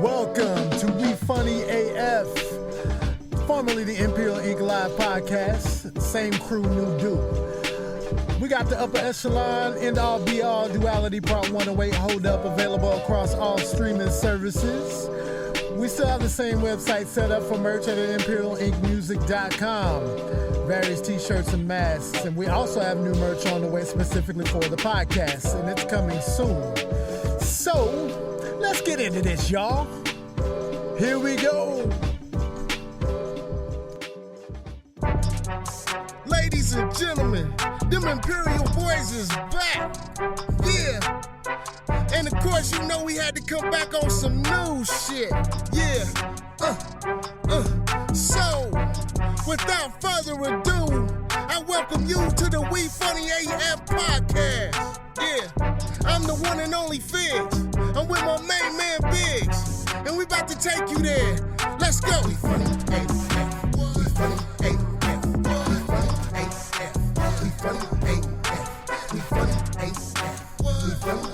Welcome to We Funny AF, formerly the Imperial Ink Live podcast. Same crew, new dude. We got the upper echelon, end all be all duality part 108 hold up available across all streaming services. We still have the same website set up for merch at imperialinkmusic.com. Various t-shirts and masks, and we also have new merch on the way specifically for the podcast, and it's coming soon. So, let's get into this, y'all. Here we go. Ladies and gentlemen, them Imperial boys is back. Yeah. And of course, you know we had to come back on some new shit. Yeah. So, without further ado, I welcome you to the We Funny AF podcast. Yeah. I'm the one and only Figs. I'm with my main man Biggs. And we about to take you there. Let's go. We Funny AF. We Funny AF. We Funny AF. We Funny AF. We Funny AF. We Funny AF.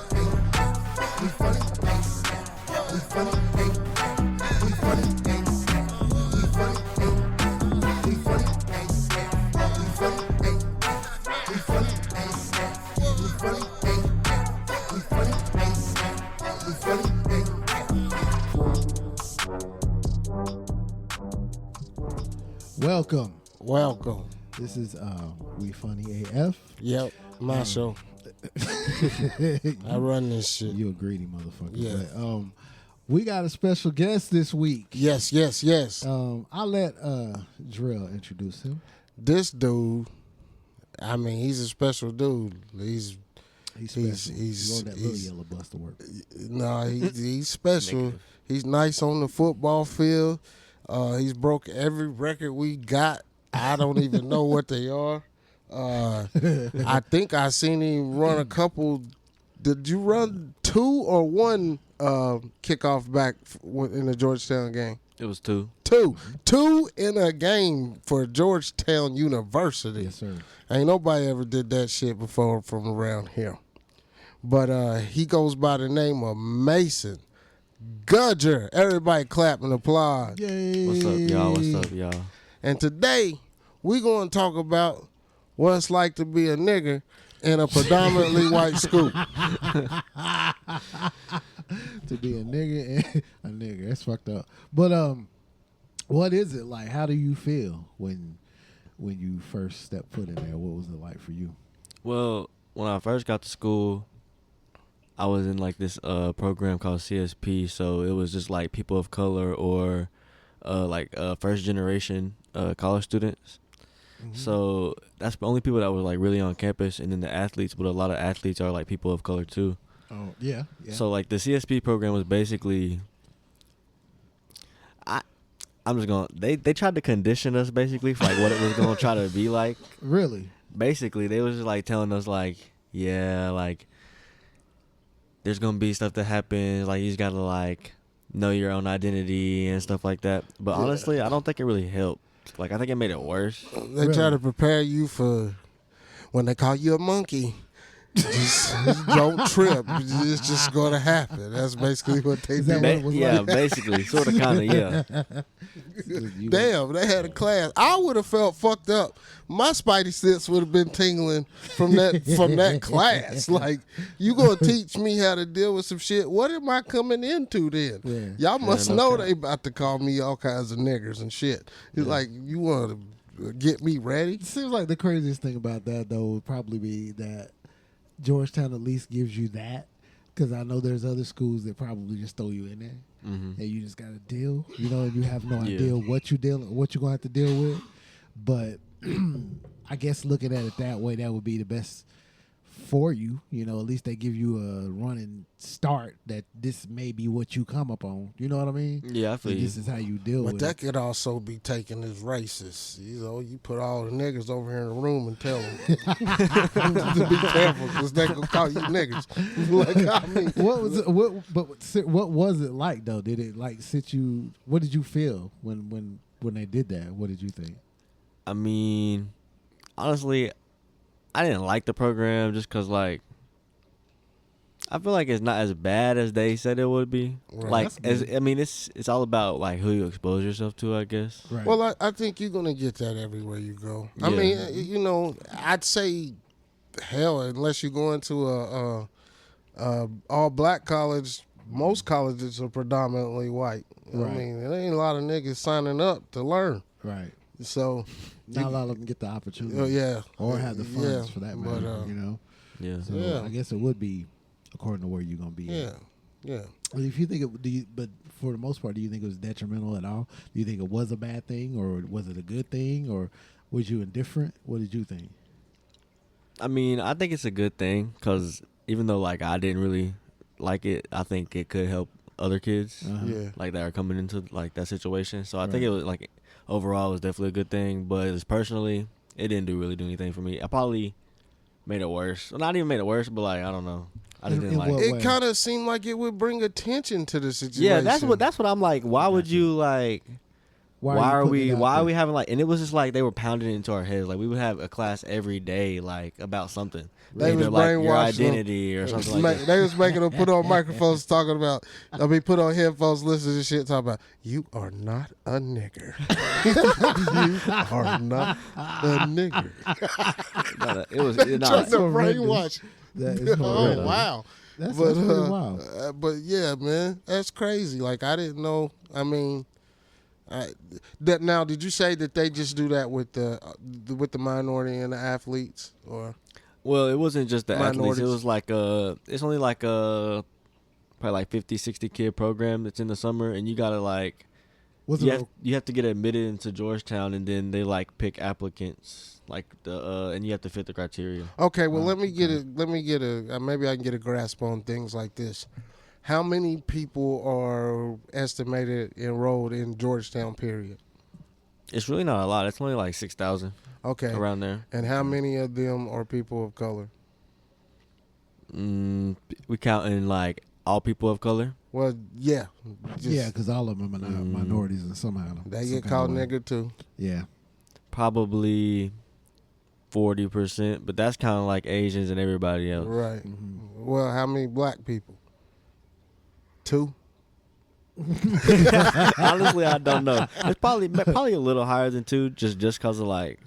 We funny, we funny, we funny, we funny, we funny, Welcome. This is We Funny AF. Yep, my show. I run this shit. You a greedy motherfucker. Yeah. But, we got a special guest this week. Yes. I'll let Drill introduce him. This dude, I mean, he's a special dude. He's special. He's on that little yellow bus to work. No, he's special. He's nice on the football field. He's broke every record we got. I don't even know what they are. I think I seen him run a couple. Did you run 2 or 1 kickoff back in the Georgetown game? It was 2. 2 in a game for Georgetown University. Yes, sir. Ain't nobody ever did that shit before from around here. But he goes by the name of Mason Gudger. Everybody clap and applaud. Yay. What's up, y'all? And today we going to talk about what it's like to be a nigger in a predominantly white school. To be a nigga and a nigger. That's fucked up. But what is it like? How do you feel when you first stepped foot in there? What was it like for you? Well, when I first got to school, I was in like this program called CSP, so it was just like people of color or first generation college students. Mm-hmm. So that's the only people that were like really on campus, and then the athletes, but a lot of athletes are like people of color too. Oh, yeah. So like the CSP program was basically, I'm just going, they tried to condition us basically for like what it was going to try to be like. Really? Basically, they was just like telling us like, yeah, like there's going to be stuff that happens, like you just got to like know your own identity and stuff like that. But honestly, I don't think it really helped. Like, I think it made it worse. They try to prepare you for when they call you a monkey. Just don't trip. It's just going to happen. That's basically what they do. Basically. Sort of, kind of, yeah. Damn, they had a class. I would have felt fucked up. My spidey sense would have been tingling from that class. Like, you going to teach me how to deal with some shit. What am I coming into then? Yeah. Y'all must know they about to call me all kinds of niggers and shit. It's like, you want to get me ready? It seems like the craziest thing about that, though, would probably be that Georgetown at least gives you that, because I know there's other schools that probably just throw you in there, and you just got to deal, and you have no idea what you're going to have to deal with. But I guess looking at it that way, that would be the best for you. At least they give you a running start that this may be what you come up on. You know what I mean? Yeah, I feel you. This is how you deal with it. But that could also be taken as racist. You put all the niggas over here in the room and tell them to be careful because they gonna call you niggas. Like, I mean, what was it? What was it like though? Did it like sit you? What did you feel when they did that? What did you think? I mean, honestly, I didn't like the program just because, like, I feel like it's not as bad as they said it would be. Right. Like, it's all about like who you expose yourself to, I guess. Right. Well, I think you're gonna get that everywhere you go. I Yeah. mean, you know, I'd say, hell, unless you go into a all black college, most colleges are predominantly white. Right. I mean, there ain't a lot of niggas signing up to learn. Right. So, Not a lot of them get the opportunity. yeah, Or have the funds Yeah, for that but, matter, you know? Yeah. So Yeah. I guess it would be according to where you're going to be. yeah, yeah. If you think but for the most part, do you think it was detrimental at all? Do you think it was a bad thing, or was it a good thing, or was you indifferent? What did you think? I mean, I think it's a good thing because even though like I didn't really like it, I think it could help other kids Yeah. like that are coming into like that situation. So I think Right. it was like overall it was definitely a good thing. But as personally, it didn't really do anything for me. I probably made it worse. Well, not even made it worse, but like I don't know. I just In didn't like what it. way? It kind of seemed like it would bring attention to the situation. Yeah, that's what I'm like. Why would you like? Why are you putting we it out why are there? we having like? And it was just like they were pounding it into our heads. Like we would have a class every day like about something. They Either was like your brainwashing them. identity or something like that. They was making them put on microphones talking about, put on headphones, listen to shit, talking about, you are not a nigger. You are not a nigger. It was Trying not. to horrendous. brainwash. That is Oh, horrendous. wow. That's But, pretty wild. but yeah, man, that's crazy. Like, I didn't know. I mean, now, did you say that they just do that with the minority and the athletes, or? Well, it wasn't just the athletes. Minorities. It was like it's only like a probably like 50, 60 kid program that's in the summer, and you gotta like Was you it you have to get admitted into Georgetown, and then they like pick applicants like and you have to fit the criteria. Okay, well, let me get a maybe I can get a grasp on things like this. How many people are estimated enrolled in Georgetown, period? It's really not a lot. It's only like 6,000 Okay. around there. And how many of them are people of color? We count in like all people of color. Well, yeah. Just- yeah, because all of them are minorities and somehow. They some get kind called of way. nigger too. Yeah. Probably 40%, but that's kind of like Asians and everybody else. Right. Mm-hmm. Well, how many black people? 2? Honestly, I don't know. It's probably a little higher than 2, just because of like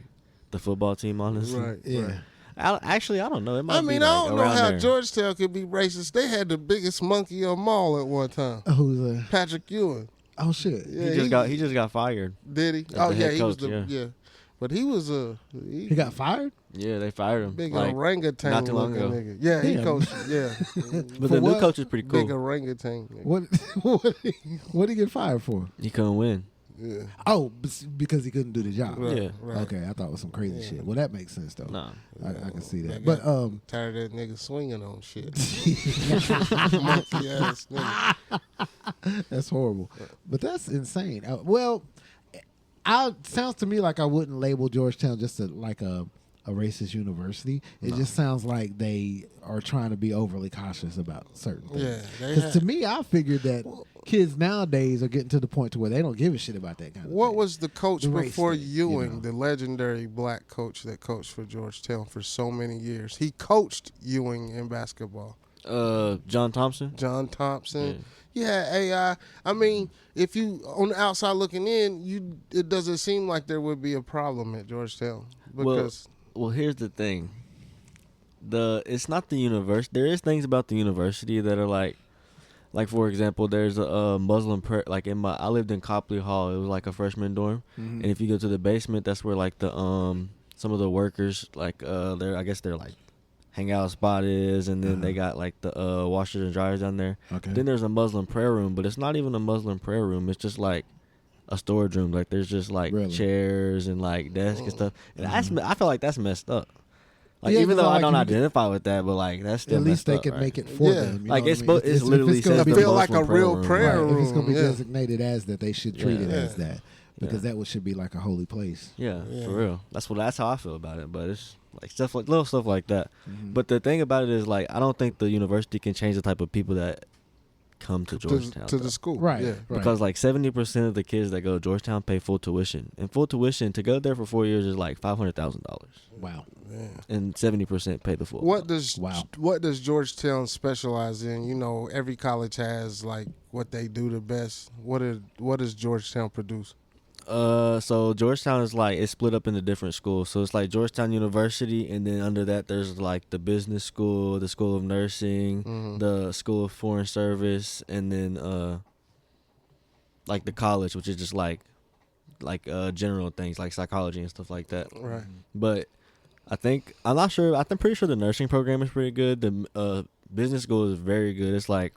the football team. Honestly, Right. Yeah. Right. Actually, I don't know. It might I mean, be I like don't know around how there. Georgetown could be racist. They had the biggest monkey of them all at one time. Who's Patrick Ewing. Oh shit. Yeah, He just got fired. Did he? As Oh the yeah, head he was coach, the yeah. But he was He got fired? Yeah, they fired him. big like, orangutan not too long looking ago. nigga. Yeah, he Damn. coached. Yeah, But For the new what? coach is pretty cool. big orangutan. Nigga. What did he get fired for? He couldn't win. Yeah, Oh, because he couldn't do the job. right, Yeah. right. Okay, I thought it was some crazy shit. Well, that makes sense though. Nah. I can see that. That But guy tired of that nigga swinging on shit. Monkey ass nigga. that's horrible. But that's insane. Well, sounds to me like I wouldn't label Georgetown just like a racist university. It just sounds like they are trying to be overly cautious about certain things. Yeah, they Because have- to me, I figured that kids nowadays are getting to the point to where they don't give a shit about that kind of What thing. was the coach The race before thing, Ewing, you know. the legendary black coach that coached for Georgetown for so many years? He coached Ewing in basketball. John Thompson. John Thompson. Yeah, AI. I mean, if you on the outside looking in, it doesn't seem like there would be a problem at Georgetown because Well, here's the thing. It's not the university. There is things about the university that are like for example, there's a Muslim prayer. Like I lived in Copley Hall. It was like a freshman dorm, and if you go to the basement, that's where like the some of the workers like I guess their like hangout spot is, and then they got like the washers and dryers down there. Okay. Then there's a Muslim prayer room, but it's not even a Muslim prayer room. It's just like a storage room. Like there's just like Really? chairs and like desks and stuff. And I feel like that's messed up. Like Yeah, even 'cause though I like don't you- identify with that, but like that's still At least messed they up, can right? make it for Yeah. them. you Like, know it's what I mean? it's if literally it's gonna says be, I the feel like Muslim a real room. prayer right, if it's room, gonna be yeah. designated as that, they should treat it Yeah. as that because that should be like a holy place. Yeah, Yeah. for real. That's how I feel about it. But it's like stuff like little stuff like that. Mm-hmm. But the thing about it is like I don't think the university can change the type of people that come to Georgetown. to the school. Right. Yeah. Right. Because like 70% of the kids that go to Georgetown pay full tuition. And full tuition to go there for 4 years is like $500,000. Wow. And 70% pay the full. What does Wow. what does Georgetown specialize in? You know, every college has like what they do the best. What does Georgetown produce? So Georgetown is like, it's split up into different schools. So it's like Georgetown University, and then under that there's like the business school, the school of nursing, the school of foreign service, and then like the college, which is just like general things like psychology and stuff like that. Right. But I'm not sure. I'm pretty sure the nursing program is pretty good. The business school is very good. It's like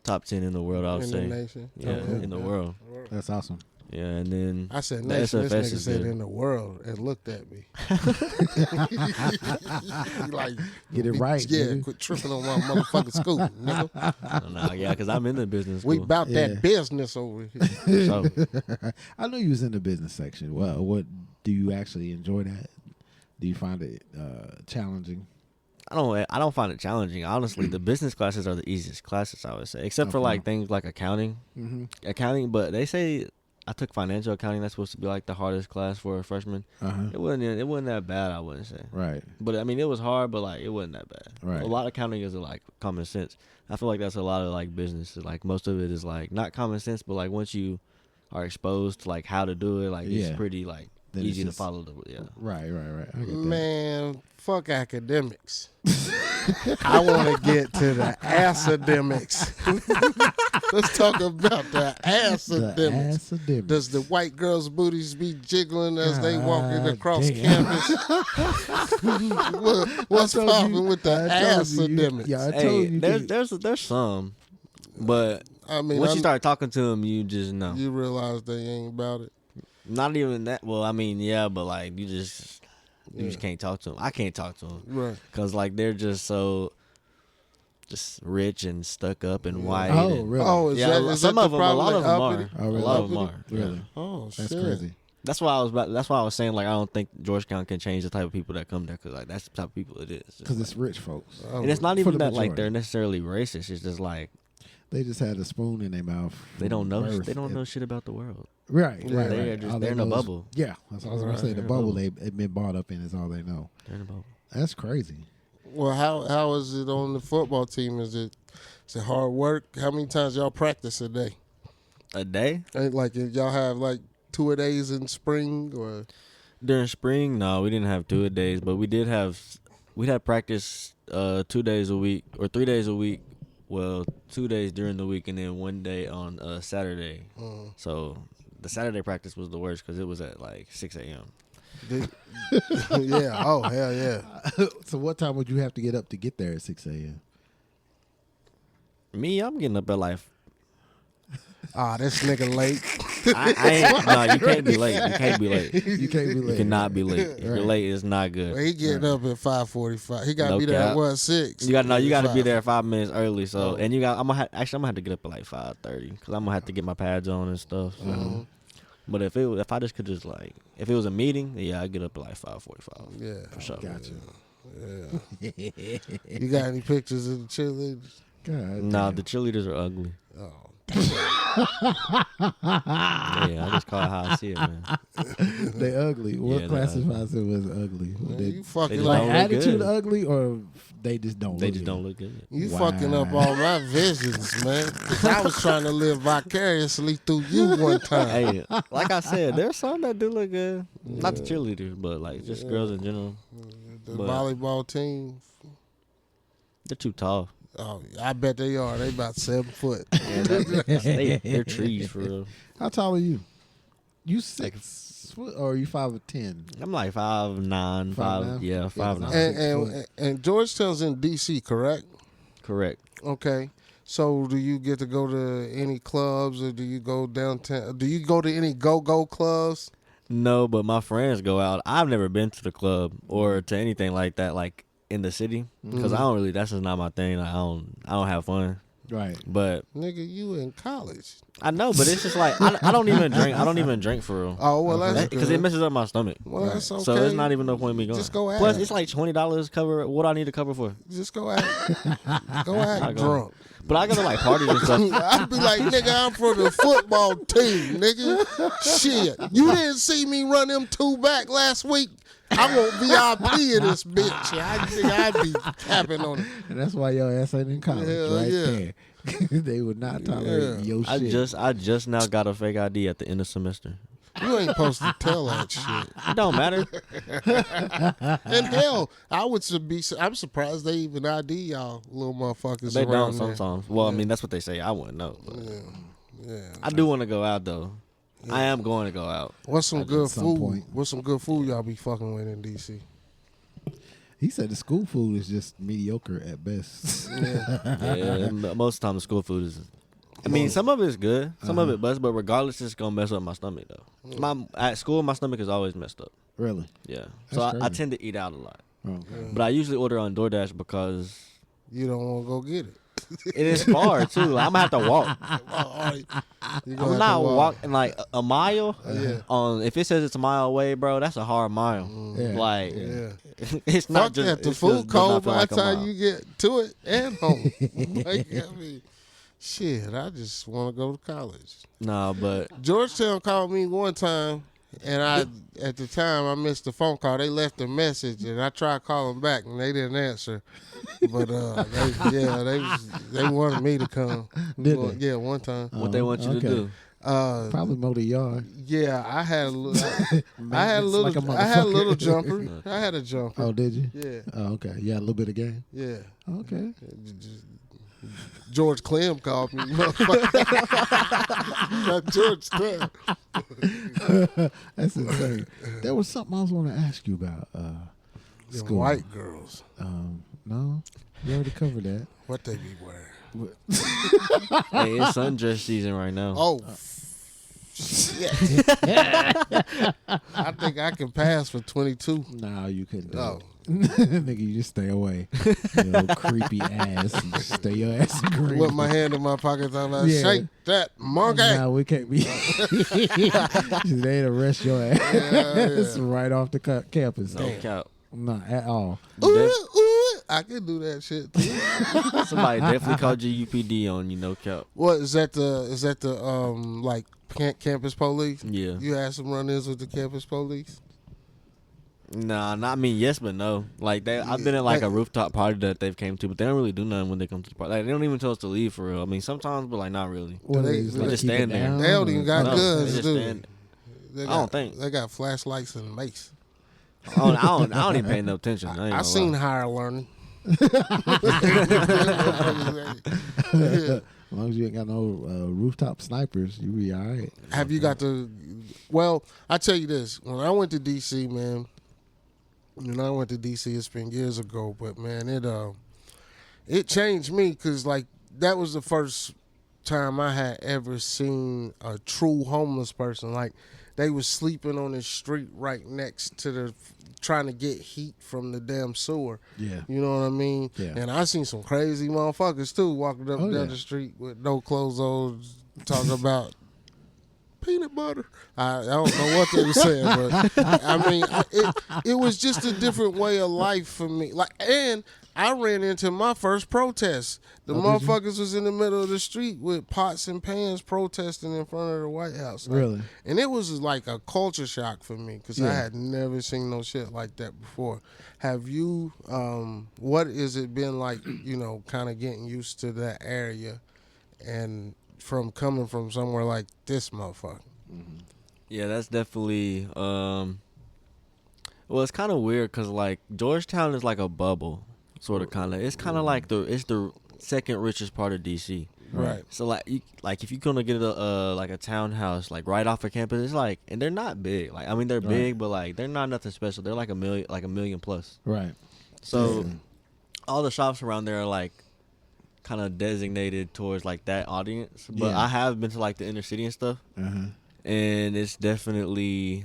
top 10 in the world, I would In say. the nation. Yeah, in the world. That's awesome. Yeah, and then I said the nation. This SFS nigga is said good. in the world and looked at me. He like, Get it right, Yeah, nigga. quit tripping on my motherfucking school, nigga. Nah, yeah, because I'm in the business school. We about Yeah. that business over here. So, I know you was in the business section. Well, what do you actually enjoy that? Do you find it challenging? I don't find it challenging. Honestly, the business classes are the easiest classes, I would say, except for Okay. like things like accounting. Accounting, but they say I took financial accounting. That's supposed to be like the hardest class for a freshman. It wasn't that bad, I wouldn't say. Right. But I mean, it was hard, but like it wasn't that bad. Right. A lot of accounting is like common sense. I feel like that's a lot of like business. Like most of it is like not common sense, but like once you are exposed to like how to do it, like Yeah. it's pretty like Then it's easy to just- follow. Yeah. Right. I get that. Man, fuck academics. I want to get to the academics. Let's talk about the academics. academics. Does the white girls' booties be jiggling as they walking God across damn. campus? What's I told you- popping with the I told you, academics? Yeah, I told Hey, you. there's some, but I mean, once you start talking to them, you just know. you realize they ain't about it. Not even that. Well, I mean, yeah, but like you just can't talk to them. I can't talk to them Right. because like they're just just rich and stuck up and white. Oh, and, really? Oh, is yeah, that, is some that of the them. A problem? lot of them are. Uppity? Oh, really? A lot of them are. Really? Yeah. Oh, That's shit. crazy. That's why I was saying like I don't think Georgetown can change the type of people that come there because like that's the type of people it is. It's Because just it's rich folks. Oh, and it's not for even the that like majority. they're necessarily racist. It's just like They just had a spoon in their mouth. they don't know. Birth. They don't know shit about the world. Right, Yeah. right. They're right. just All they're they in a know is- bubble. Yeah, that's what I was going to say. Right, The they're in a bubble bubble. they've been brought up in is all they know. They're in a bubble. That's crazy. Well, how is it on the football team? Is it hard work? How many times y'all practice a day? A day? Ain't like if y'all have like 2 a days in spring or During spring, no, we didn't have 2 a days, but we'd had practice 2 days a week or 3 days a week. Well, 2 days during the week and then 1 day on Saturday. So the Saturday practice was the worst because it was at like 6 a.m. yeah. Oh hell yeah. So what time would you have to get up to get there at 6 a.m.? Me, I'm getting up at like This nigga late. I ain't. No, you can't be late. You can't be late. You can't be late. You cannot be late. If you're Right. late, it's not good. Well, he getting up at 5:45. He got to No be there cap. at what 6. You got You got to be 5. there 5 minutes early. So Oh. and you got. I'm gonna have to get up at like 5:30 because I'm gonna have to get my pads on and stuff. So. But if I just could just like if it was a meeting, yeah, I'd get up at like 5:45. Yeah. For sure. Gotcha. Yeah. You got any pictures of the cheerleaders? God. Nah, damn. the cheerleaders are ugly. Oh. Yeah, I just call it how I see it, man. They ugly. What Yeah, they classifies it as ugly? Man, They- you fucking just like don't up. look attitude good. ugly, or they just don't. They look just good? don't look good. You Wow. fucking up all my visions, man. 'Cause I was trying to live vicariously through you one time. Hey, like I said, there's some that do look good. Not the cheerleaders, but like just girls in general. The But- volleyball team. They're too tall. Oh, I bet they are. They about 7 foot. Yeah, they're trees for real. How tall are you? You 6 foot, or are you 5'10"? I'm like 5'9", 5'9"? yeah, 5'9". And Georgetown's in D.C., correct? Correct. Okay. So do you get to go to any clubs, or do you go downtown? Do you go to any go-go clubs? No, but my friends go out. I've never been to the club or to anything like that, like in the city, because I don't really. That's just not my thing. Like, I don't have fun. Right. But Nigga, you in college. I know, but it's just like I don't even drink. I don't even drink for real. Oh, well, that's Because it messes up my stomach. Well, that's okay. So there's not even no point in me going. Just go ask. Plus, it's like $20 cover. What I need to cover for? Just go act. Go act drunk. But I go to like parties and stuff. I'd be like, nigga, I'm from the football team, nigga. Shit. You didn't see me run them 2 back last week. I want VIP in this bitch. I think I'd be capping on it. And that's why your ass ain't in college there. They would not tolerate your shit. I just now got a fake ID at the end of semester. You ain't supposed to tell that shit. It don't matter. And hell, I'm surprised they even ID y'all little motherfuckers They around don't there. sometimes. Well, I mean, that's what they say. I wouldn't know. But Yeah. I do want to go out, though. Yeah. I am going to go out. What's some good food? Point. What's some good food y'all be fucking with in D.C.? He said the school food is just mediocre at best. Yeah, most of the time the school food is. I mean, some of it's good, some of it best, but regardless, it's gonna mess up my stomach though. At school, my stomach is always messed up. Really? Yeah. That's So I crazy. tend to eat out a lot, Okay. but I usually order on DoorDash because You don't want to go get it. it is far too. I'm gonna have to walk. I'm I'm not walking like a mile. Yeah. If it says it's a mile away, bro, that's a hard mile. Yeah. Like Yeah. it's not Fuck just that. The it's food just does not cold feel by like the a time mile. you get to it and home. Like, I mean, shit, I just want to go to college. Nah, but Georgetown called me one time, and at the time I missed the phone call. They left a message, and I tried calling back, and they didn't answer. But they wanted me to come. Did they? Yeah, one time. what they want you okay. to do? Probably mow the yard. Yeah, I had a little. I had a Maintenance little. like a I had a little motherfucker. jumper. I had a jumper. Oh, did you? Yeah, Oh, okay. Yeah, a little bit of game. yeah. Okay. George Clem called me. Motherfucker. Not George Clem. That's insane. There was something I was want to ask you about. Them School. white girls. No, you already covered that. What they be wearing? Hey, it's sundress season right now. Oh, shit. I think I can pass for 22. No, you couldn't do Oh. it. Nigga, you just stay away. You little creepy ass. You just stay your ass in green. With my hand in my pocket, I'm like, Yeah. shake that monkey. Nah, we can't be. They'd arrest your ass Yeah. right off the campus. No cap. Not at all. Ooh, ooh, I can do that shit too. Somebody definitely called GUPD on you, no cap. What is that? The like campus police? Yeah. You had some run-ins with the campus police? Nah, not me. Yes, but no. Like I've been at like a rooftop party that they've came to, but they don't really do nothing when they come to the party. Like they don't even tell us to leave for real. I mean, sometimes, but like not really. What They just just keep it stand there. down, They don't even got No, guns, they just do they? stand. They I got, don't think. they got flashlights and mace. I don't even pay no attention. I seen higher learning. As long as you ain't got no rooftop snipers, you be all right. Have you got the? Well, I tell you this. When I went to DC, man. When I went to DC, it's been years ago, but man, it changed me because like that was the first time I had ever seen a true homeless person. Like they was sleeping on the street right next to the, trying to get heat from the damn sewer. Yeah. You know what I mean? Yeah. And I seen some crazy motherfuckers too walking up Oh, down yeah. the street with no clothes on, talking about peanut butter. I don't know what they were saying, but I mean, it was just a different way of life for me. Like, and I ran into my first protest. The Oh, did you? motherfuckers was in the middle of the street with pots and pans protesting in front of the White House. Like, Really? and it was like a culture shock for me because I Yeah. had never seen no shit like that before. Have you? What has it been like? You know, kind of getting used to that area, and from coming from somewhere like this motherfucker. Yeah, that's definitely. Well, it's kind of weird because like Georgetown is like a bubble, sort of kind of. It's kind of like it's the second richest part of DC. Right. So like if you're gonna get a townhouse like right off of campus, it's like, and they're not big. Like I mean they're Right. big, but like they're not nothing special. They're like a million plus. Right. So all the shops around there are like kind of designated towards like that audience. But Yeah. I have been to like the inner city and stuff, Uh-huh. and it's definitely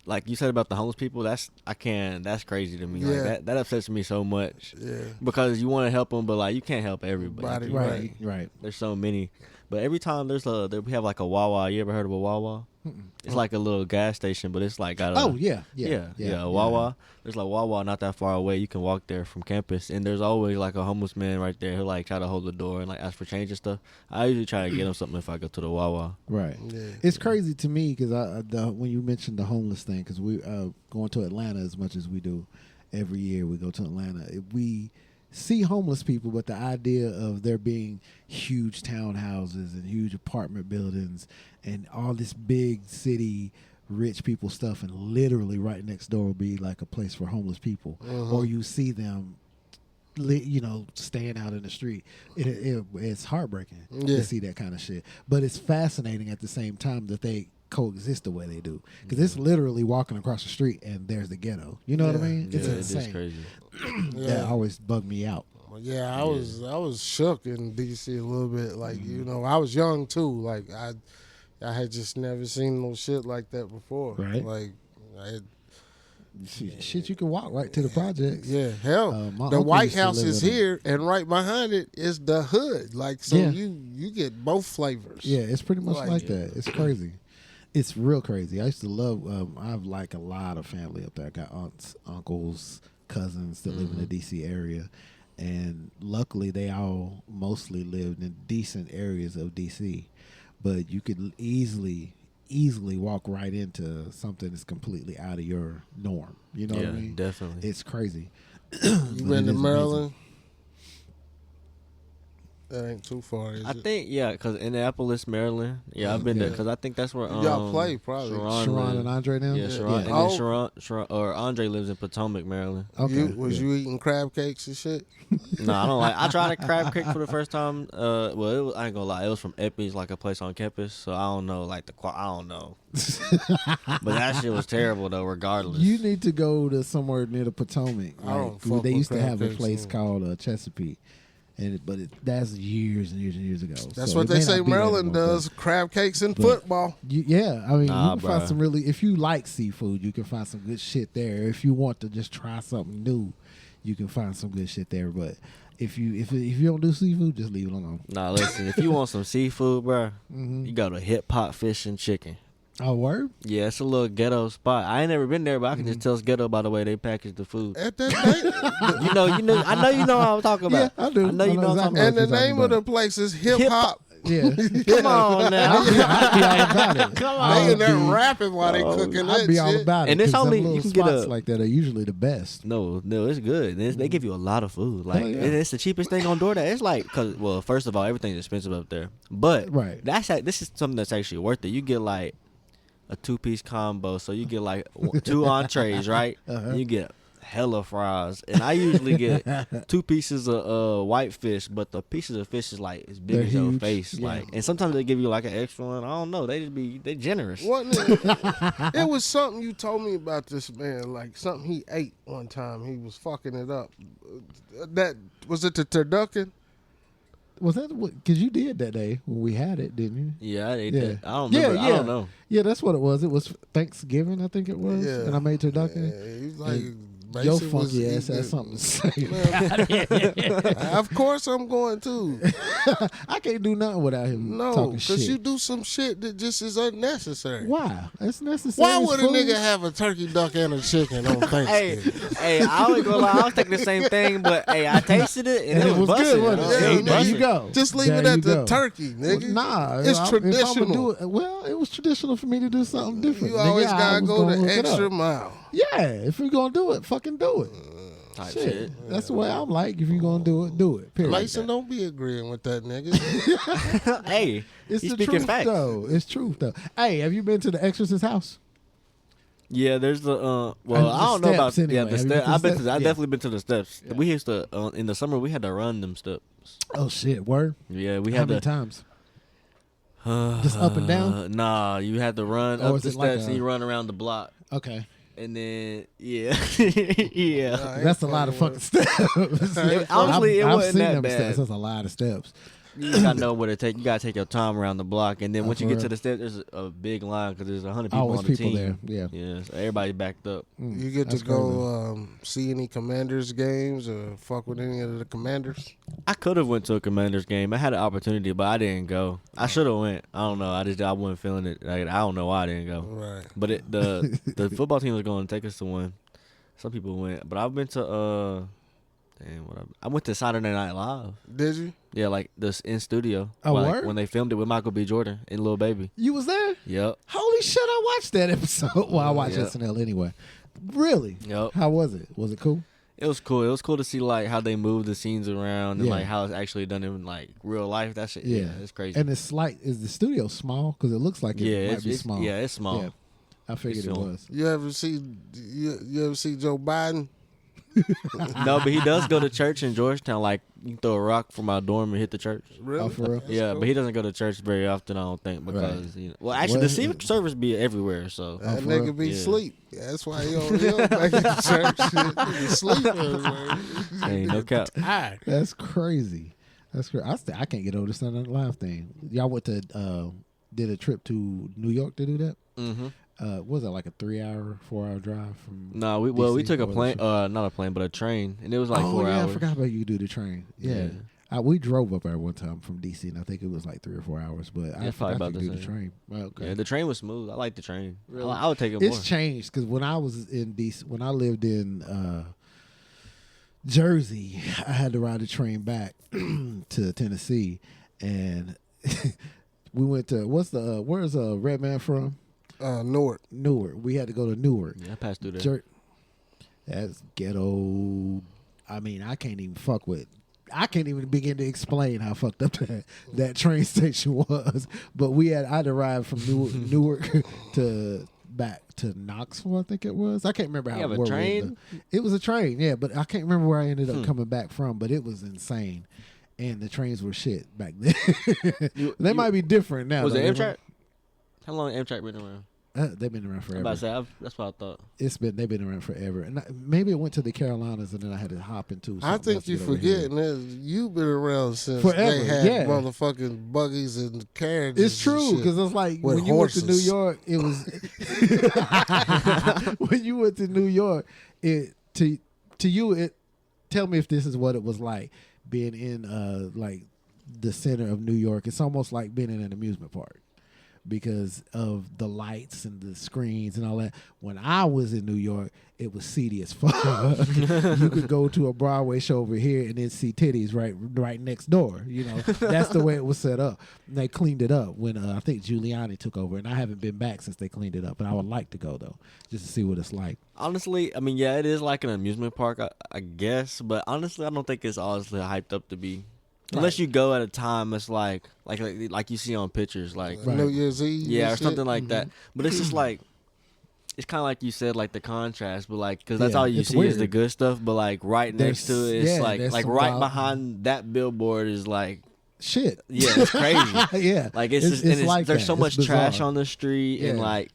like you said about the homeless people, that's crazy to me. Yeah. Like that upsets me so much. Yeah. Because you want to help them, but like you can't help everybody. Right. There's so many. But every time we have like a Wawa. You ever heard of a Wawa? It's like a little gas station, but it's like got a a Wawa. There's like Wawa not that far away. You can walk there from campus, and there's always like a homeless man right there who like try to hold the door and like ask for change and stuff. I usually try to get him something if I go to the Wawa. Right. Yeah. It's crazy to me because when you mentioned the homeless thing, because we going to Atlanta as much as we do every year. We go to Atlanta. We see homeless people, but the idea of there being huge townhouses and huge apartment buildings and all this big city rich people stuff, and literally right next door will be like a place for homeless people, or you see them staying out in the street. It's heartbreaking to see that kind of shit, but it's fascinating at the same time that they coexist the way they do, because it's literally walking across the street and there's the ghetto. You know what I mean? It's insane. It is crazy. That always bugged me out. Yeah, I was shook in DC a little bit. Like, I was young too. Like I had just never seen no shit like that before. Right. Like Shit, you can walk right to the projects. Yeah, hell, the White House is here, and right behind it is the hood. Like, so you get both flavors. Yeah, it's pretty much like that. It's crazy. It's real crazy. I used to love. I have like a lot of family up there. I got aunts, uncles, cousins that live in the DC area, and luckily they all mostly lived in decent areas of DC. But you could easily walk right into something that's completely out of your norm. You know what I mean? Definitely. It's crazy. You been to Maryland? That ain't too far, is it? I think, because Indianapolis, Maryland. Yeah, I've been there because I think that's where y'all play, probably. Sharon and Andre now? Yeah, Sharon. And then Sharon, or Andre lives in Potomac, Maryland. Okay. Was you eating crab cakes and shit? No, I don't like. I tried a crab cake for the first time. I ain't gonna lie. It was from Epi's, like a place on campus. So I don't know, I don't know. But that shit was terrible though. Regardless, you need to go to somewhere near the Potomac. They used to have a place called Chesapeake. But that's years and years and years ago. That's what they say Maryland does, crab cakes and football. You can find some if you like seafood, you can find some good shit there. If you want to just try something new, you can find some good shit there. But if you don't do seafood, just leave it alone. Nah, listen, if you want some seafood, bro, you go to Hip Hop Fish and Chicken. Oh, word? Yeah, it's a little ghetto spot. I ain't never been there, but I can just tell it's ghetto by the way they package the food. At that night, I know you know what I'm talking about. Yeah, I do. I know you know what I'm talking and about. the name of the place is Hip Hop. Yeah. Come on now. I'd be all about it. Come on. They in there rapping while they cooking that I'd be all shit. about it. And it's 'cause only them you little can get spots like that are usually the best. No, it's good. They give you a lot of food. Like it's the cheapest thing on DoorDash. It's like first of all, everything's expensive up there. But this is something that's actually worth it. You get like a 2-piece combo, so you get like 2 entrees, right? And you get hella fries, and I usually get 2 pieces of white fish, but the pieces of fish is like as big as your face, like. And sometimes they give you like an extra one. I don't know. They generous. It was something you told me about this man, like something he ate one time. He was fucking it up. That was it. The turducken. Was that because you did that day when we had it, didn't you? Yeah, I ate that. I don't remember. I don't know. Yeah, that's what it was. It was Thanksgiving, I think it was. Yeah. And I made turducken. Yeah, he's like, your funky ass has something to say. Of course I'm going to. I can't do nothing without him talking shit. Because you do some shit that just is unnecessary. Why? It's necessary. Why would a nigga have a turkey, duck, and a chicken on Thanksgiving? Hey, I always go lie. I was thinking the same thing, but I tasted it and it was good. busted. There you go. Just leave it at the turkey, nigga. Nah, it's traditional. It was traditional for me to do something different. You always gotta go the extra mile. Yeah, if you're gonna do it, fucking do it. Shit. That's the way I'm like. If you're gonna do it. Period. Mason, don't be agreeing with that nigga. Hey, it's the speaking truth facts. though. It's truth though. Hey, have you been to the Exorcist's house? Yeah, there's the I don't know about anyway. The steps. I definitely been to the steps. Yeah. We used to in the summer we had to run them steps. Oh shit, word. Yeah, we How had many times? Just up and down? Nah, you had to run up the steps and you run around the block. Okay. And then yeah, that's a lot of fucking steps. Honestly, it wasn't I've seen that them bad. Steps. That's a lot of steps. You gotta know where to take. You gotta take your time around the block, and then once you for get to real. the steps, there's a big line because there's 100 people Always on the people team. there. Yeah. Yeah, so everybody backed up. You get That's to go see any Commanders games or fuck with any of the Commanders? I could have went to a Commanders game. I had an opportunity, but I didn't go. I should have went. I don't know. I wasn't feeling it. Like, I don't know why I didn't go. Right. But the football team was going to take us to one. Some people went, but I've been to I went to Saturday Night Live. Did you? Yeah, like this in studio. Oh, like, word? when they filmed it with Michael B. Jordan and Lil Baby. You was there? Yep. Holy shit! I watched that episode. Well, I watched Yeah. SNL anyway. Really? Yep. How was it? Was it cool? It was cool. It was cool to see like how they move the scenes around and Yeah. like how it's actually done in like real life. That shit. Yeah. Yeah, it's crazy. And it's like, is the studio small? Because it looks like it might be small. Yeah, it's small. Yeah. I figured It's it small. was. You ever see Joe Biden? No, but he does go to church in Georgetown. Like you can throw a rock from our dorm and hit the church. Really? Oh, for real? Yeah, cool. but he doesn't go to church very often. I don't think because well, actually, Well, the secret service be everywhere. So That for real? nigga be Yeah. sleep. That's why he don't back in the church. He sleep everywhere. ain't no cap. Tired. That's crazy. That's crazy. I can't get over the Sunday Night Live thing. Y'all went to did a trip to New York to do that. Mm-hmm. Was it like a 4-hour drive from? No, we DC took a or plane. the- Not a plane, but a train, and it was like 4 yeah, hours. I forgot about you do the train. Yeah. We drove up there one time from DC, and I think it was like 3 or 4 hours. But I Yeah, probably forgot about you the do the same. train. Well, okay. Yeah, the train was smooth. I like the train. Really? I would take it It's more. changed because when I was in DC, when I lived in Jersey, I had to ride the train back to Tennessee, and we went to where's Redman from? Newark. Newark. We had to go to Newark. Yeah, I passed through there. That's ghetto. I mean, I can't even begin to explain how fucked up that train station was. But I had to ride from Newark to back to Knoxville, I think it was. I can't remember how. You have a where we train? ended up. It was a train, yeah, but I can't remember where I ended up coming back from. But it was insane, and the trains were shit back then. They might be different now. Was though. it They Amtrak? How long Amtrak been around? They've been around I'm forever. about to say, that's what I thought. They've been around forever, and maybe it went to the Carolinas, and then I had to hop into. I something think else to you get over here. forgetting that you've been around since Forever, they had yeah. motherfucking buggies and carriages. It's true and shit. because it's like With when you went to New horses. York, it was when you went to New York. It to you, it tell me if this is what it was like being in like the center of New York. It's almost like being in an amusement park because of the lights and the screens and all that. When I was in New York, it was seedy as fuck. You could go to a Broadway show over here and then see titties right next door. You know, that's the way it was set up. And they cleaned it up when I think Giuliani took over, and I haven't been back since they cleaned it up. But I would like to go though, just to see what it's like. Honestly, I mean, yeah, it is like an amusement park, I guess. But honestly, I don't think it's honestly hyped up to be. Unless you go at a time it's like you see on pictures, like Right. New Year's Eve. yeah, and or shit. something like that. But it's just like it's kind of like you said, like the contrast, but like because that's Yeah, all you it's see is the weird. good stuff. But like right next to it, it's there's like some right wild- behind that billboard is like Shit. yeah, it's crazy. Yeah. Like it's just and it's, like there's that. so It's much bizarre. trash on the street and Yeah. like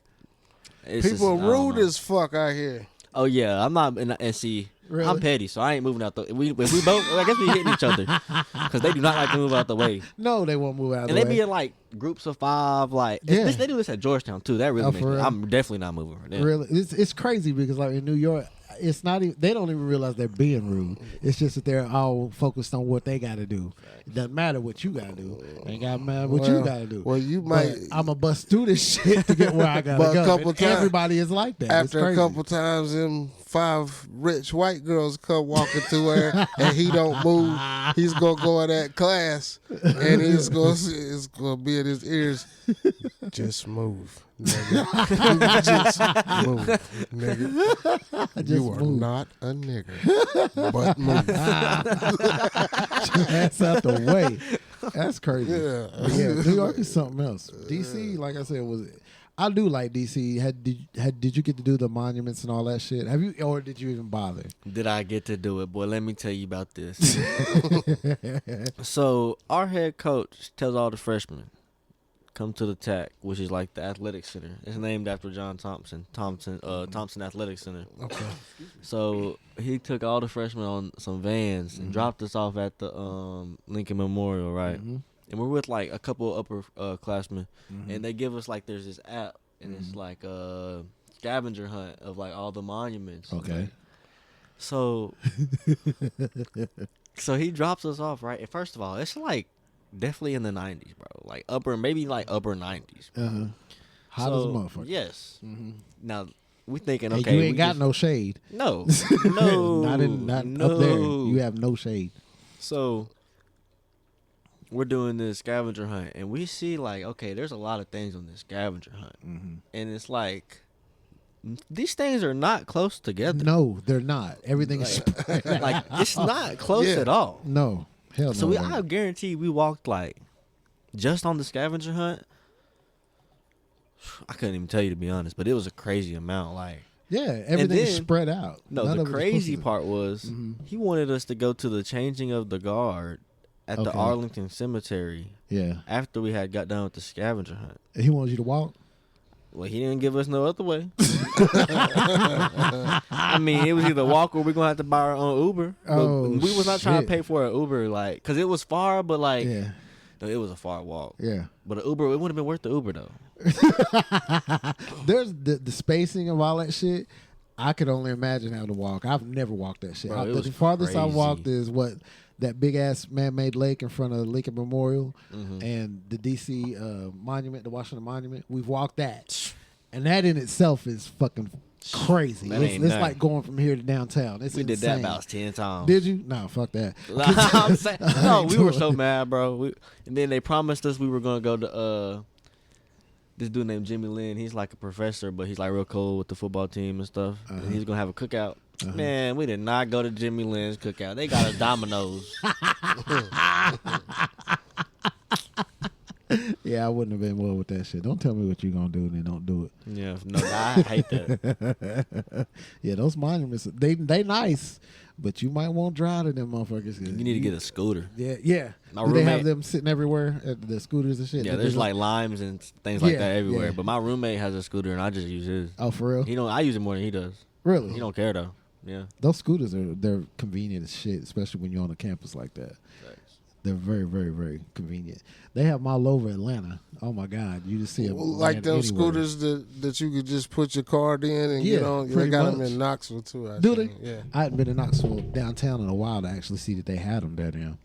it's People just, I don't rude know. as fuck out here. Oh yeah, I'm not and see. Really? I'm petty, so I ain't moving out the. If we both, I guess we hitting each other because they do not like to move out the way, No, they won't move out of and the they way. be in like groups of 5. Like Yeah. they do this at Georgetown too. That really Oh, makes for me, real? I'm definitely not moving for them. Really, it's crazy because like in New York, it's not even they don't even realize they're being rude. It's just that they're all focused on what they got to do. It doesn't matter what you got to do. Ain't got to matter what you got to do. Well, you But might. I'm a bust through this shit to get where I gotta But a go. couple And times- everybody is like that. It's After a crazy. couple times, them 5 rich white girls come walking through her, and he don't move. He's gonna go in that class, and it's gonna be in his ears. Just move, nigga. Just move, nigga. You are move. not a nigger, but move. That's out the way. That's crazy. Yeah. But yeah, New York is something else. DC, like I said, I do like DC. Did you get to do the monuments and all that shit? Have you, or did you even bother? Did I get to do it, boy? Let me tell you about this. So our head coach tells all the freshmen, come to the TAC, which is like the athletic center. It's named after John Thompson Athletic Center. Okay. So he took all the freshmen on some vans and dropped us off at the Lincoln Memorial, right? and we're with like a couple upper classmen, and they give us like there's this app, and it's like a scavenger hunt of like all the monuments. Okay. So, so he drops us off, right? And first of all, it's like definitely in the 90s, bro. Like maybe like upper 90s. Uh-huh. Hot as a motherfucker. Yes. Mm-hmm. Now we thinking, Hey, okay, you ain't got no shade. No, no, not up there. You have no shade. So we're doing this scavenger hunt, and we see like, okay, there's a lot of things on this scavenger hunt, and it's like these things are not close together. No, they're not. Everything is spread out. Like it's not close at all. No, hell no. So I guarantee we walked like just on the scavenger hunt. I couldn't even tell you, to be honest, but it was a crazy amount. Like, yeah, everything is spread out. No, None the of it is crazy close part was he wanted us to go to the changing of the guard at the Arlington Cemetery. Yeah. After we had got done with the scavenger hunt. He wanted you to walk? Well, he didn't give us no other way. I mean, it was either walk or we're going to have to buy our own Uber. Oh, we was not trying to pay for an Uber, like, because it was far, but like, yeah. No, it was a far walk. Yeah. But an Uber, it wouldn't have been worth the Uber, though. There's the spacing of all that shit. I could only imagine how to walk. I've never walked that shit. Bro, The farthest I walked is that big ass man-made lake in front of Lincoln Memorial and the DC monument, the Washington Monument. We've walked that, and that in itself is fucking crazy. It's like going from here to downtown. It's we insane. did that about 10 times. Did you? No, fuck that. I'm saying, no, we were so mad, bro. And then they promised us we were gonna go to this dude named Jimmy Lynn. He's like a professor, but he's like real cool with the football team and stuff. And he's gonna have a cookout. Man, we did not go to Jimmy Lynn's cookout. They got us Domino's. Yeah, I wouldn't have been well with that shit. Don't tell me what you're gonna do and then don't do it. Yeah, no, I hate that. Yeah, those monuments, they nice, but you might want to drive to them motherfuckers. You need to get a scooter. Yeah. My Do they have roommate- them sitting everywhere at the scooters and shit? Yeah, there's like limes and things like that everywhere. But my roommate has a scooter and I just use his. Oh, for real? I use it more than he does. Really? He don't care though. Yeah. Those scooters they're convenient as shit, especially when you're on a campus like that. They're very, very, very convenient. They have them all over Atlanta. Oh my God, you just see them like them anywhere. scooters that you could just put your card in and get on. They pretty got much. them in Knoxville too. I Do think. they? Yeah. I hadn't been in Knoxville downtown in a while to actually see that they had them there now.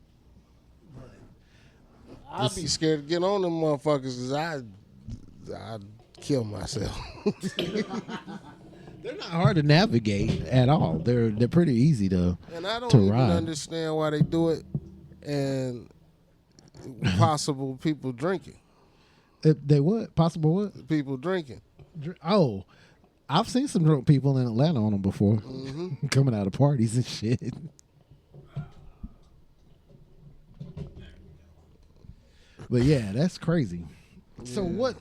I'd be scared to get on them motherfuckers because I'd kill myself. They're not hard to navigate at all. They're pretty easy to And I don't to even ride. understand why they do it, and possible people drinking. They what? Possible what? People drinking. Oh, I've seen some drunk people in Atlanta on them before, coming out of parties and shit. But yeah, that's crazy. So what?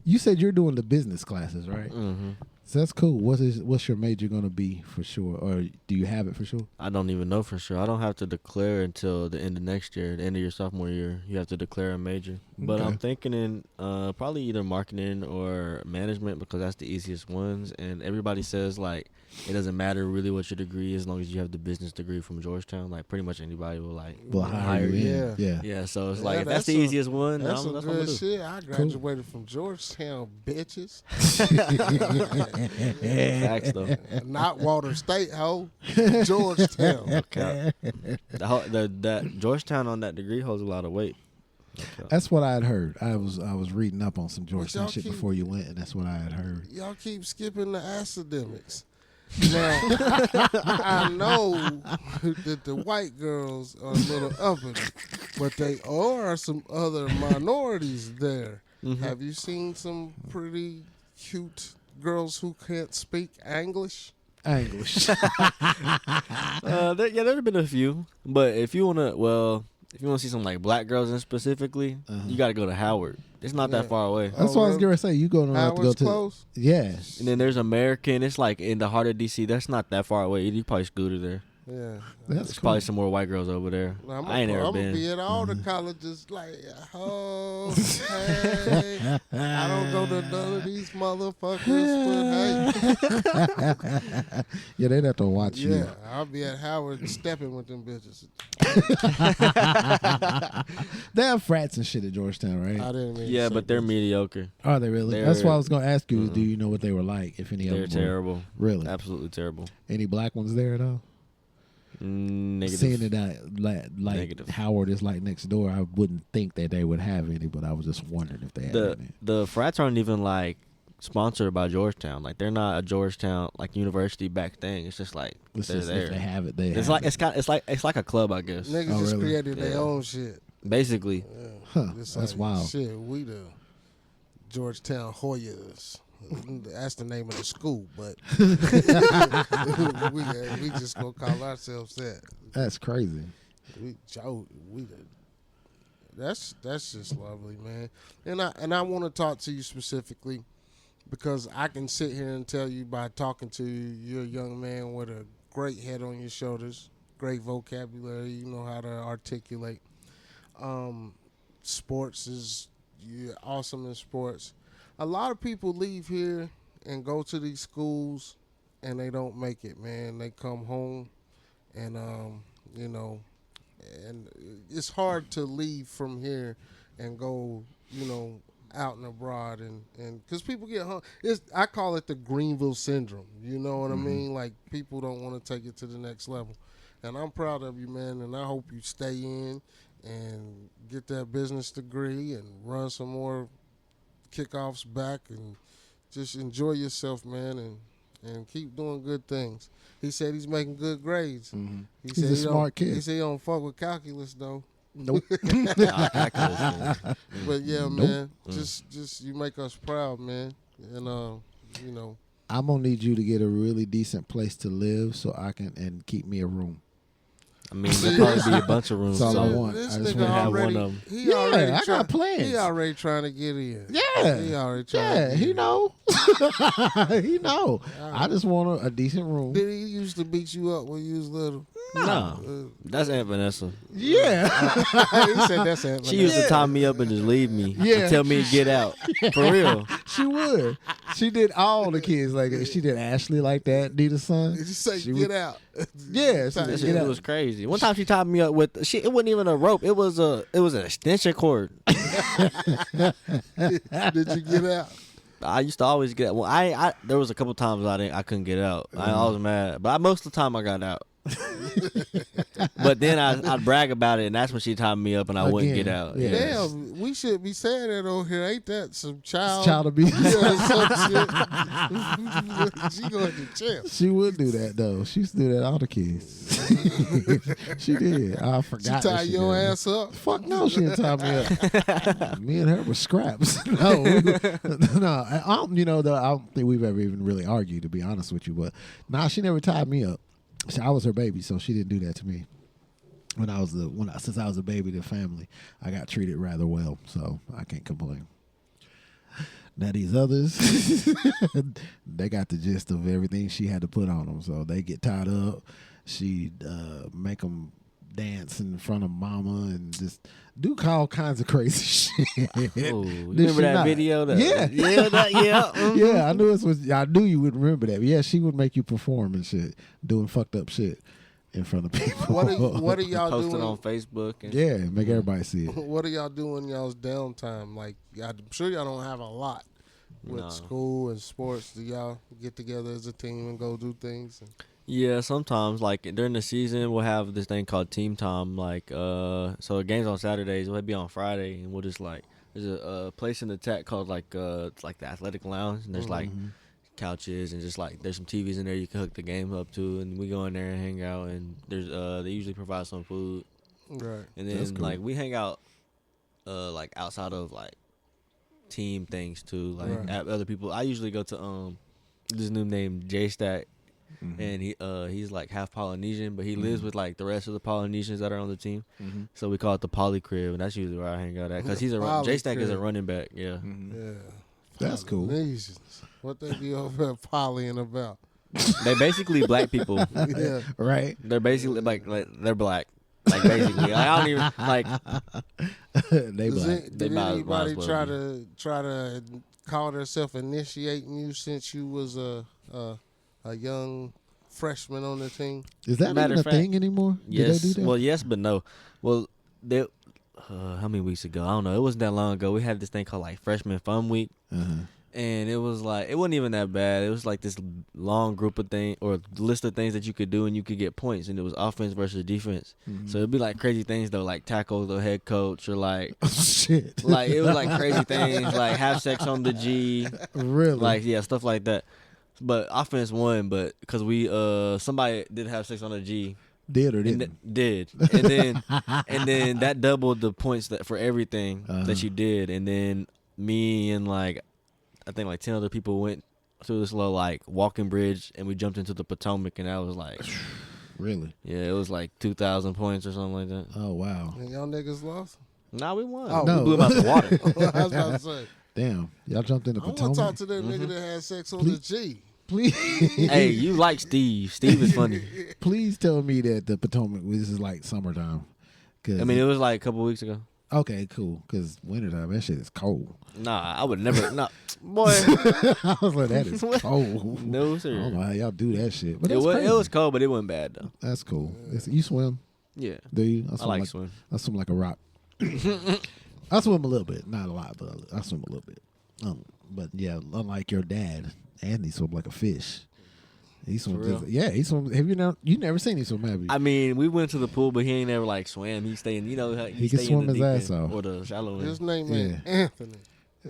You said you're doing the business classes, right? Mm-hmm. So that's cool. What's your major going to be for sure, or do you have it for sure? I don't even know for sure. I don't have to declare until the end of next year, the end of your sophomore year. You have to declare a major. But Okay. I'm thinking in probably either marketing or management because that's the easiest ones. And everybody says like it doesn't matter really what your degree is as long as you have the business degree from Georgetown. Like pretty much anybody will Hire you in. Yeah. Yeah, so it's Yeah, like if that's the that's easiest one, That's that's some what I'm gonna good do. shit. I graduated from Georgetown, bitches. Facts though. Not Walter State, ho. Georgetown. Okay. That Georgetown on that degree holds a lot of weight. Okay. That's what I had heard. I was reading up on some Georgetown y'all shit keep- before you went, and that's what I had heard. Y'all keep skipping the academics. Now, I know that the white girls are a little uppity, but they are some other minorities there. Mm-hmm. Have you seen some pretty cute girls who can't speak English? English. There's been a few, but if you wanna see some like black girls in specifically, you got to go to Howard. It's not that far away. That's what I was really? gonna say. You gonna have to go Howard's to close? Yeah. And then there's American. It's like in the heart of DC. That's not that far away. You probably scooter there. Yeah. That's There's cool. probably some more white girls over there. I ain't never I'm been. gonna be at all the colleges like, oh, hey, I don't go to none of these motherfuckers, but hey. Yeah, they'd have to watch you. Yeah, I'll be at Howard stepping with them bitches. They have frats and shit at Georgetown, right? I didn't mean Yeah, to but say they're bitches. mediocre. Are they really? That's what I was going to ask you. Is do you know what they were like, if any of They're them were? terrible. Really? Absolutely terrible. Any black ones there, though? Negative. Seeing it like Negative. Howard is like next door, I wouldn't think that they would have any, but I was just wondering if they had any. The frats aren't even like sponsored by Georgetown. Like they're not a Georgetown like university back thing. It's just like It's they're just there. if they have it, they It's have like it's like a club, I guess. Niggas Oh, just really? created their Yeah. own shit. Basically. Yeah. Huh, It's that's like, wild. Shit, we the Georgetown Hoyas. That's the name of the school, but we just gonna call ourselves that. That's crazy. That's just lovely, man. And I want to talk to you specifically because I can sit here and tell you by talking to you, you're a young man with a great head on your shoulders, great vocabulary. You know how to articulate. Sports is you're awesome in sports. A lot of people leave here and go to these schools and they don't make it, man. They come home and you know, and it's hard to leave from here and go, you know, out and abroad and because people get hung. I call it the Greenville syndrome. You know what I mean? Like people don't want to take it to the next level. And I'm proud of you, man, and I hope you stay in and get that business degree and run some more kickoffs back and just enjoy yourself, man, and keep doing good things. He said he's making good grades. Mm-hmm. He He's said a smart kid. He said he don't fuck with calculus though. Nope. But yeah, man, just you make us proud, man, and you know. I'm gonna need you to get a really decent place to live so I can and keep me a room. I mean, there'll probably be a bunch of rooms. That's all I so want. This I just nigga wanna have already, one of 'em. he Yeah, already I got plans. He already trying to get in. Yeah. He already trying Yeah, to he get know. He know. I just want a decent room. Did he used to beat you up when you was little? No, that's Aunt Vanessa. Yeah. He said that's it. She used to tie me up and just leave me. Yeah. And tell me to get out. For real. She would. She did all the kids like that. She did Ashley like that, Nita's son. Did you say She get would- out? Yeah, she That did, shit get out. was crazy. One time she tied me up with it wasn't even a rope. It was an extension cord. Did you get out? I used to always get. Well, I there was a couple times I couldn't get out. I was mad, but most of the time I got out. But then I'd brag about it, and that's when she tied me up, and I wouldn't Again, get out. yeah. Damn, we should be saying that over here. Ain't that some Child abuse. Yeah, some shit. She going to jail. She would do that though. She used to do that to all the kids. She did. I She forgot. tie that your did. ass up. Fuck no, she didn't tie me up. Me and her were scraps. No, no. I don't think we've ever even really argued, to be honest with you. But nah, she never tied me up. I was her baby, so she didn't do that to me. Since I was a baby to the family, I got treated rather well, so I can't complain. Now these others, they got the gist of everything she had to put on them, so they get tied up. She'd make them dance in front of mama and just do all kinds of crazy shit. Oh, you Did remember she that not? video? Yeah. Yeah. Yeah, I knew you would remember that. But yeah, she would make you perform and shit, doing fucked up shit in front of people. What are y'all Post it doing? on Facebook. And Yeah, make everybody see it. What are y'all doing y'all's downtime? Like, I'm sure y'all don't have a lot with No. school and sports. Do y'all get together as a team and go do things? Yeah, sometimes like during the season we'll have this thing called team time. Like so the games on Saturdays will be on Friday, and we'll just like there's a place in the tech called like it's like the athletic lounge, and there's like couches and just like there's some TVs in there you can hook the game up to, and we go in there and hang out, and there's they usually provide some food, Right. and That's then cool. like we hang out like outside of like team things too, like Right. at other people. I usually go to this new name J Stack. And he's like half Polynesian, but he lives with like the rest of the Polynesians that are on the team. So we call it the Poly Crib, and that's usually where I hang out at because he's J Stack is a Crib. running back. Yeah, Yeah. That's cool. Polynesians. What they be over at polying about? They basically black people. Yeah. Right? They're basically like they're black. Like basically, like, I don't even like. They black. They Did might as anybody well try to call themselves initiating you since you was a young freshman on the team? Is that Matter even a of fact, thing anymore? Yes. Do they do that? Well, yes, but no. Well, they. How many weeks ago? I don't know. It wasn't that long ago. We had this thing called like Freshman Fun Week. And it was like, it wasn't even that bad. It was like this long group of things or list of things that you could do and you could get points. And it was offense versus defense. So it'd be like crazy things though, like tackle the head coach or like, Oh, shit. like it was like crazy things, like have sex on the G. Really? Like, yeah, stuff like that. But offense won, but because we, somebody did have sex on the G. Did or And didn't? did. And then that doubled the points that for everything that you did. And then me and like, I think like 10 other people went through this little like walking bridge and we jumped into the Potomac and that was like Really? Yeah, it was like 2,000 points or something like that. Oh, wow. And y'all niggas lost? Nah, we won. Oh, no. We blew them out the water. I was about to say. Damn. Y'all jumped in the I want Potomac? to talk to that nigga that had sex on the G. Please. Hey, you like Steve. Steve is funny. Please tell me that the Potomac, this is like summertime. I mean, it was like a couple weeks ago. Okay, cool. Because wintertime, that shit is cold. Nah, I would never. Nah, boy. I was like, that is cold. No, I sir. don't know how y'all do that shit. But It that's was, crazy. it was cold, but it wasn't bad though. That's cool. You swim? Yeah. Do you? I like swim. I swim like a rock. I swim a little bit. Not a lot, but I swim a little bit. But yeah, unlike your dad, Andy swim like a fish. He swam. real? Yeah, he swam. Have you never seen him swim, have you? I mean, we went to the pool, but he ain't never like swam. He stayed in, He can stay swim in the his deep ass end off. or the shallow His end. name is Anthony.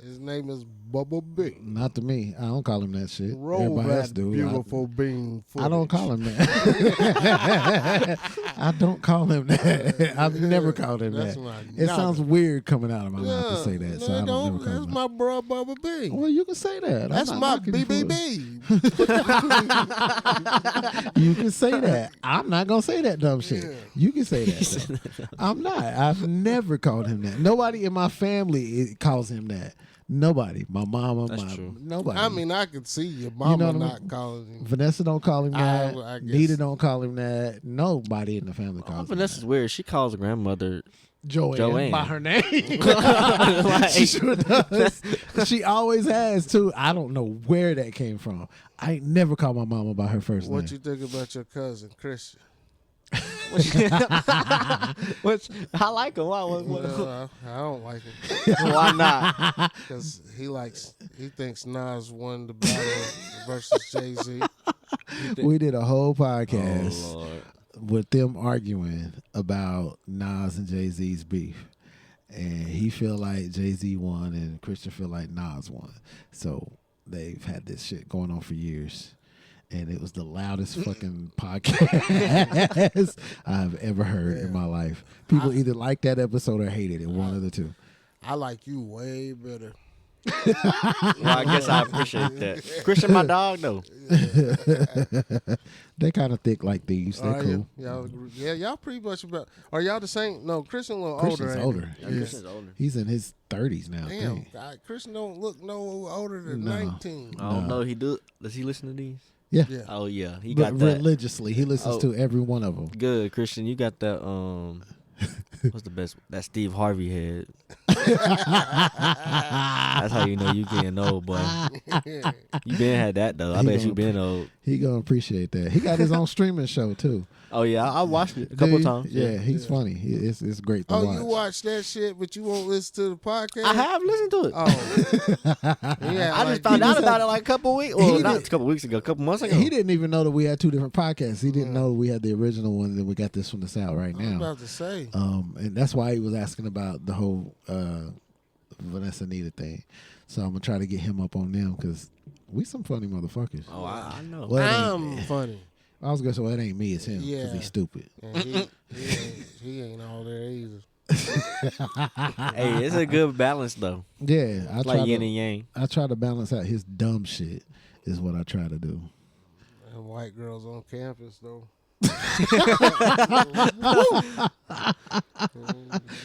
His name is Bubba B. Not to me. I don't call him that shit. Roll Everybody else that do. beautiful bean I don't footage. call him that. I don't call him that. I've never called him That's that. my It nigga. sounds weird coming out of my mouth to say that, so I don't never call That's him that. my bro Bubba B. Well, you can say that. I'm That's not my knocking you for it. BBB. You can say that. I'm not gonna say that dumb shit. You can say that. Though. I'm not. I've never called him that. Nobody in my family calls him that. Nobody. My mama. That's true. Nobody. I mean, I could see your mama know what I mean? not calling him. Vanessa don't call him that. I guess. Nita don't call him that. Nobody in the family calls him Vanessa's that. weird. She calls her grandmother. Joanne by her name. Like, She sure does. She always has too. I don't know where that came from. I ain't never called my mama by her first What name. you think about your cousin, Christian? which I like him. Why? Well, I don't like him Why not? because he thinks Nas won the battle versus Jay-Z. We did a whole podcast Oh Lord. with them arguing about Nas and Jay-Z's beef. And he feel like Jay-Z won and Christian feel like Nas won. So they've had this shit going on for years. And it was the loudest fucking podcast I've ever heard in my life. People either liked that episode or hated it, one of the two. I like you way better. Well, I guess I appreciate that. Christian, my dog, though. They kind of thick like thieves. They're Are cool. you? Y'all pretty much about. Are y'all the same? No, Christian a little Christian's older. ain't older. he? Yeah, Yeah. Christian's older. He's in his 30s now. Damn, Dang. God, Christian don't look no older than No. 19. I don't know. Does he listen to these? Yeah. Yeah. Oh yeah, he But got that. religiously. He listens Oh. to every one of them. Good, Christian. You got that. What's the best? That Steve Harvey head. That's how you know you getting old, boy. You been had that though. I He bet gonna you been old. He gonna appreciate that. He got his own streaming show too. Oh yeah, I watched it a Do couple you? times. Yeah, he's funny. It's great to Oh, watch. you watch that shit, but you won't listen to the podcast? I have listened to it. Oh. Yeah, I like, just found he out was about it like a couple weeks. he Well, not did- a couple weeks ago, a couple months ago. He didn't even know that we had two different podcasts. He didn't know we had the original one, and then we got this one that's out right I was now. about to say. And that's why he was asking about the whole Vanessa Nita thing. So I'm gonna try to get him up on them because we some funny motherfuckers. Oh, I know. Well, it ain't- I'm funny. I was gonna say, well, it ain't me, it's him because Yeah. he's stupid. And he ain't all there either. Hey, it's a good balance though. Yeah, I It's try like yin to. and yang. I try to balance out his dumb shit. Is what I try to do. And white girls on campus, though.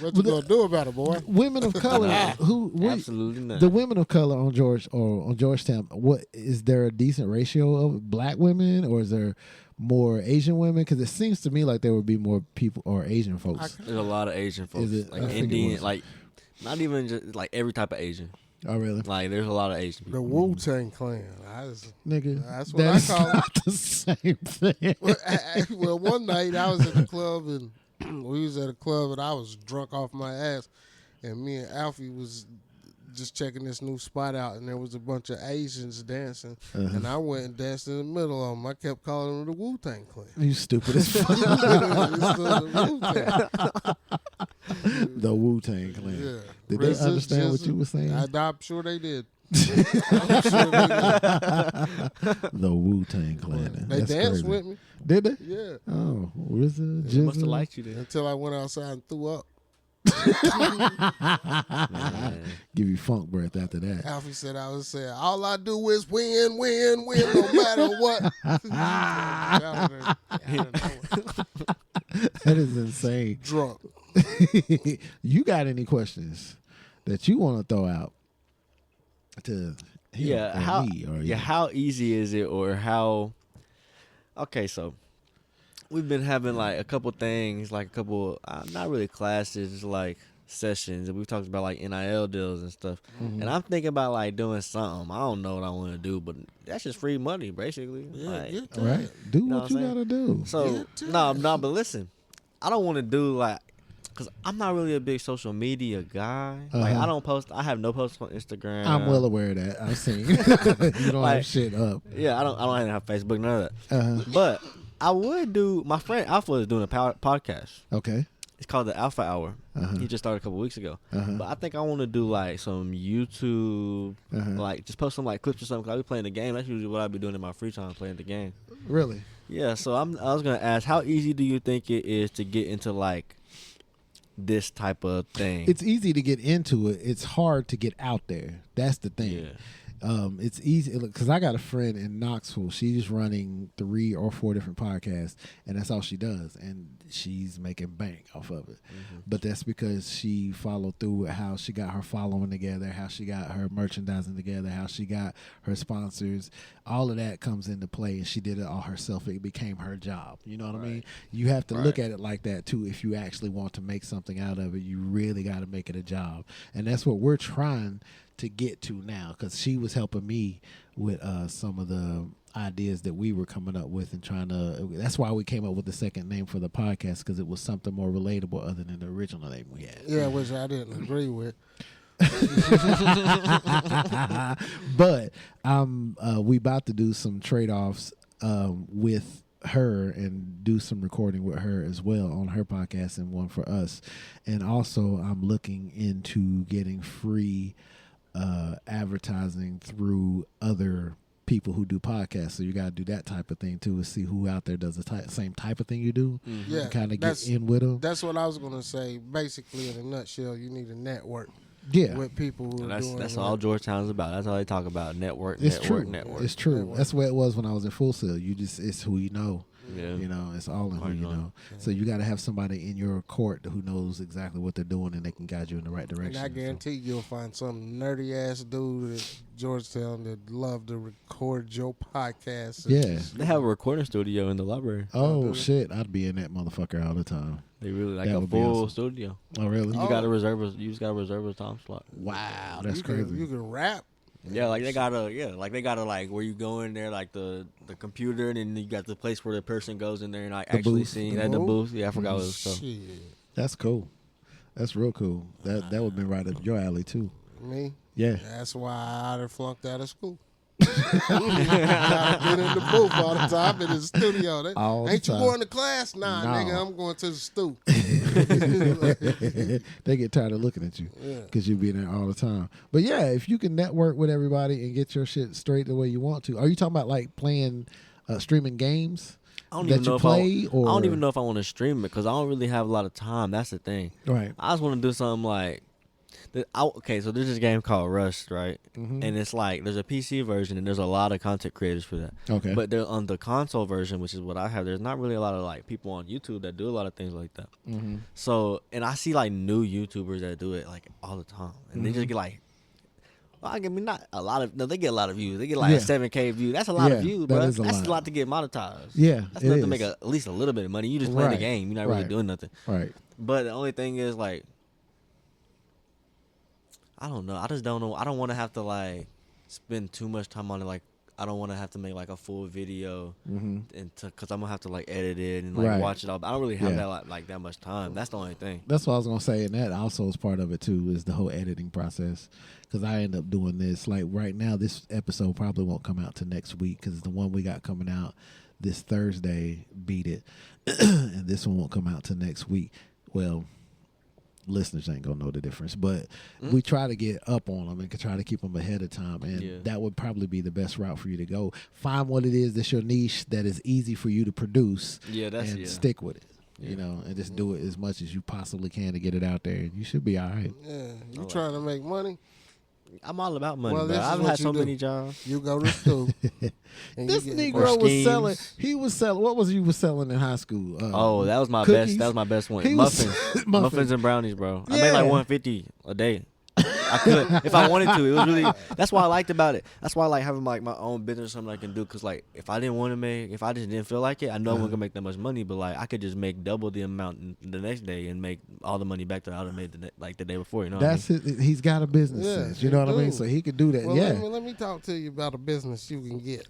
What you gonna do about it, boy? Women of color, Absolutely not. the women of color on Georgetown. What is there a decent ratio of black women, or is there more Asian women? Because it seems to me like there would be more people or Asian folks. There's a lot of Asian folks, Is it? like I figured it Indian, was. like not even just like every type of Asian. Oh, really? Like there's a lot of Asian The people. Wu-Tang Clan. Nigga, That's what that's I call it. not the same thing. Well, one night I was at the club and we was at a club and I was drunk off my ass, and me and Alfie was just checking this new spot out, and there was a bunch of Asians dancing, and I went and danced in the middle of them. I kept calling them the Wu-Tang Clan. You stupid as fuck. The Wu-Tang Clan. Yeah. Did they understand what you were saying? I'm sure they did. I'm sure they did. The Wu-Tang Clan. They That's danced crazy. with me. Did they? Yeah. Oh, RZA, They must have Jizza. liked you then. Until I went outside and threw up. Man. Give you funk breath after that. Alfie said I was saying, all I do is win, win, win, no matter what. That is insane. Drunk. You got any questions that you want to throw out to him Yeah, or how me or yeah, how easy is it, or how? Okay, so we've been having like a couple things, like a couple not really classes, like sessions, and we've talked about like NIL deals and stuff. And I'm thinking about like doing something. I don't know what I want to do, but that's just free money, basically. Like, get All right, do know what what you I'm saying? gotta do. so no, but listen, I don't want to do like. Cause I'm not really a big social media guy. Like I don't post. I have no posts on Instagram. I'm well aware of that. I've seen you don't Like- have shit up. Yeah, I don't have Facebook, none of that. Uh-huh. But I would do. My friend Alpha is doing a podcast. Okay. It's called the Alpha Hour. Uh-huh. He just started a couple weeks ago. Uh-huh. But I think I want to do like some YouTube, like just post some like clips or something. Cause I be playing the game. That's usually what I be doing in my free time, playing the game. Really? Yeah. So I was gonna ask, how easy do you think it is to get into like this type of thing? It's easy to get into it. It's hard to get out there. That's the thing. Yeah. It's easy because I got a friend in Knoxville. She's running 3 or 4 different podcasts, and that's all she does. And she's making bank off of it. But that's because she followed through with how she got her following together, how she got her merchandising together, how she got her sponsors. All of that comes into play, and she did it all herself. It became her job. You know what I mean? You have to look at it like that, too. If you actually want to make something out of it, you really got to make it a job. And that's what we're trying to get to now, because she was helping me with some of the ideas that we were coming up with and trying to. That's why we came up with the second name for the podcast, because it was something more relatable other than the original name we had. Yeah, which I didn't agree with. But we about to do some trade-offs with her and do some recording with her as well on her podcast, and one for us. And also I'm looking into getting free advertising through other people who do podcasts. So you got to do that type of thing too, to see who out there does the same type of thing you do. Yeah, and kind of get that's- in with them. That's what I was gonna say. Basically, in a nutshell, you need a network Yeah, with people who are doing. That's like- all Georgetown's about. That's all they talk about. Network, it's network, true. network. It's true. Network. That's where it was when I was in Full Sail. It's who you know. Yeah. You know, it's all in who Right you on. know. So you got to have somebody in your court who knows exactly what they're doing, and they can guide you in the right direction. And I guarantee you'll find some nerdy ass dude at Georgetown that love to record your podcast. Yeah. They have a recording studio in the library. Oh shit! I'd be in that motherfucker all the time. They really like That a would be full awesome. studio. Oh really? You got to reserve. You just got to reserve a time slot. Wow, that's you crazy. You can rap. Yeah, like they gotta, like where you go in there, like the computer, and then you got the place where the person goes in there and like The actually booth. seeing The at the booth? booth. Yeah, I forgot what it was called. Shit, That's cool. That's real cool. That would have been right up your alley too. me. Yeah. That's why I done flunked out of school. I've been in the booth all the time, in the studio. All the Ain't you time. going to class? Nah, No. nigga, I'm going to the stoop. They get tired of looking at you Yeah. because you be there all the time. But yeah, if you can network with everybody and get your shit straight the way you want to. Are you talking about like playing, streaming games? I don't that even know you if play, or I don't even know if I want to stream it because I don't really have a lot of time. That's the thing. Right. I just want to do something like Okay, so there's this game called Rust, right? Mhm. And it's like there's a PC version and there's a lot of content creators for that. Okay. But they're on the console version, which is what I have. There's not really a lot of like people on YouTube that do a lot of things like that. Mm-hmm. So, and I see like new YouTubers that do it like all the time, and they just get like, well, I mean, not a lot of. No, they get a lot of views. They get like a 7K view. That's a lot of views, bro. That's a lot to get monetized. Yeah, that's enough to make at least a little bit of money. You just playing the game. You're not really doing nothing. Right. But the only thing is like, I don't know. I just don't know. I don't want to have to like spend too much time on it. Like, I don't want to have to make like a full video, and because I'm gonna have to like edit it and like watch it all. I don't really have that like that much time. That's the only thing. That's what I was gonna say, and that also is part of it too. Is the whole editing process. Because I end up doing this like right now. This episode probably won't come out till next week because the one we got coming out this Thursday beat it, and this one won't come out till next week. Well, listeners ain't gonna know the difference, but we try to get up on them and try to keep them ahead of time, and that would probably be the best route for you to go. Find what it is that's your niche that is easy for you to produce, and stick with it. You know, and just do it as much as you possibly can to get it out there, and you should be all right. Yeah, you trying to make money? I'm all about money, Well, bro. I've had so many jobs. You go to school. This Negro was selling. He was selling. What was you was selling in high school? That was my cookies. best. That was my best one. He was- Muffins and brownies, bro. I made like 150 a day. I could if I wanted to. It was really. That's what I liked about it. That's why I like having like my own business, or something I can do. Cause like if I didn't want to make, if I just didn't feel like it, I know I wasn't gonna make that much money. But like I could just make double the amount the next day and make all the money back that I would have made the day before. You know. That's it. He's got a business sense. You know what I mean? So he could do that. Well, yeah. let me talk to you about a business you can get.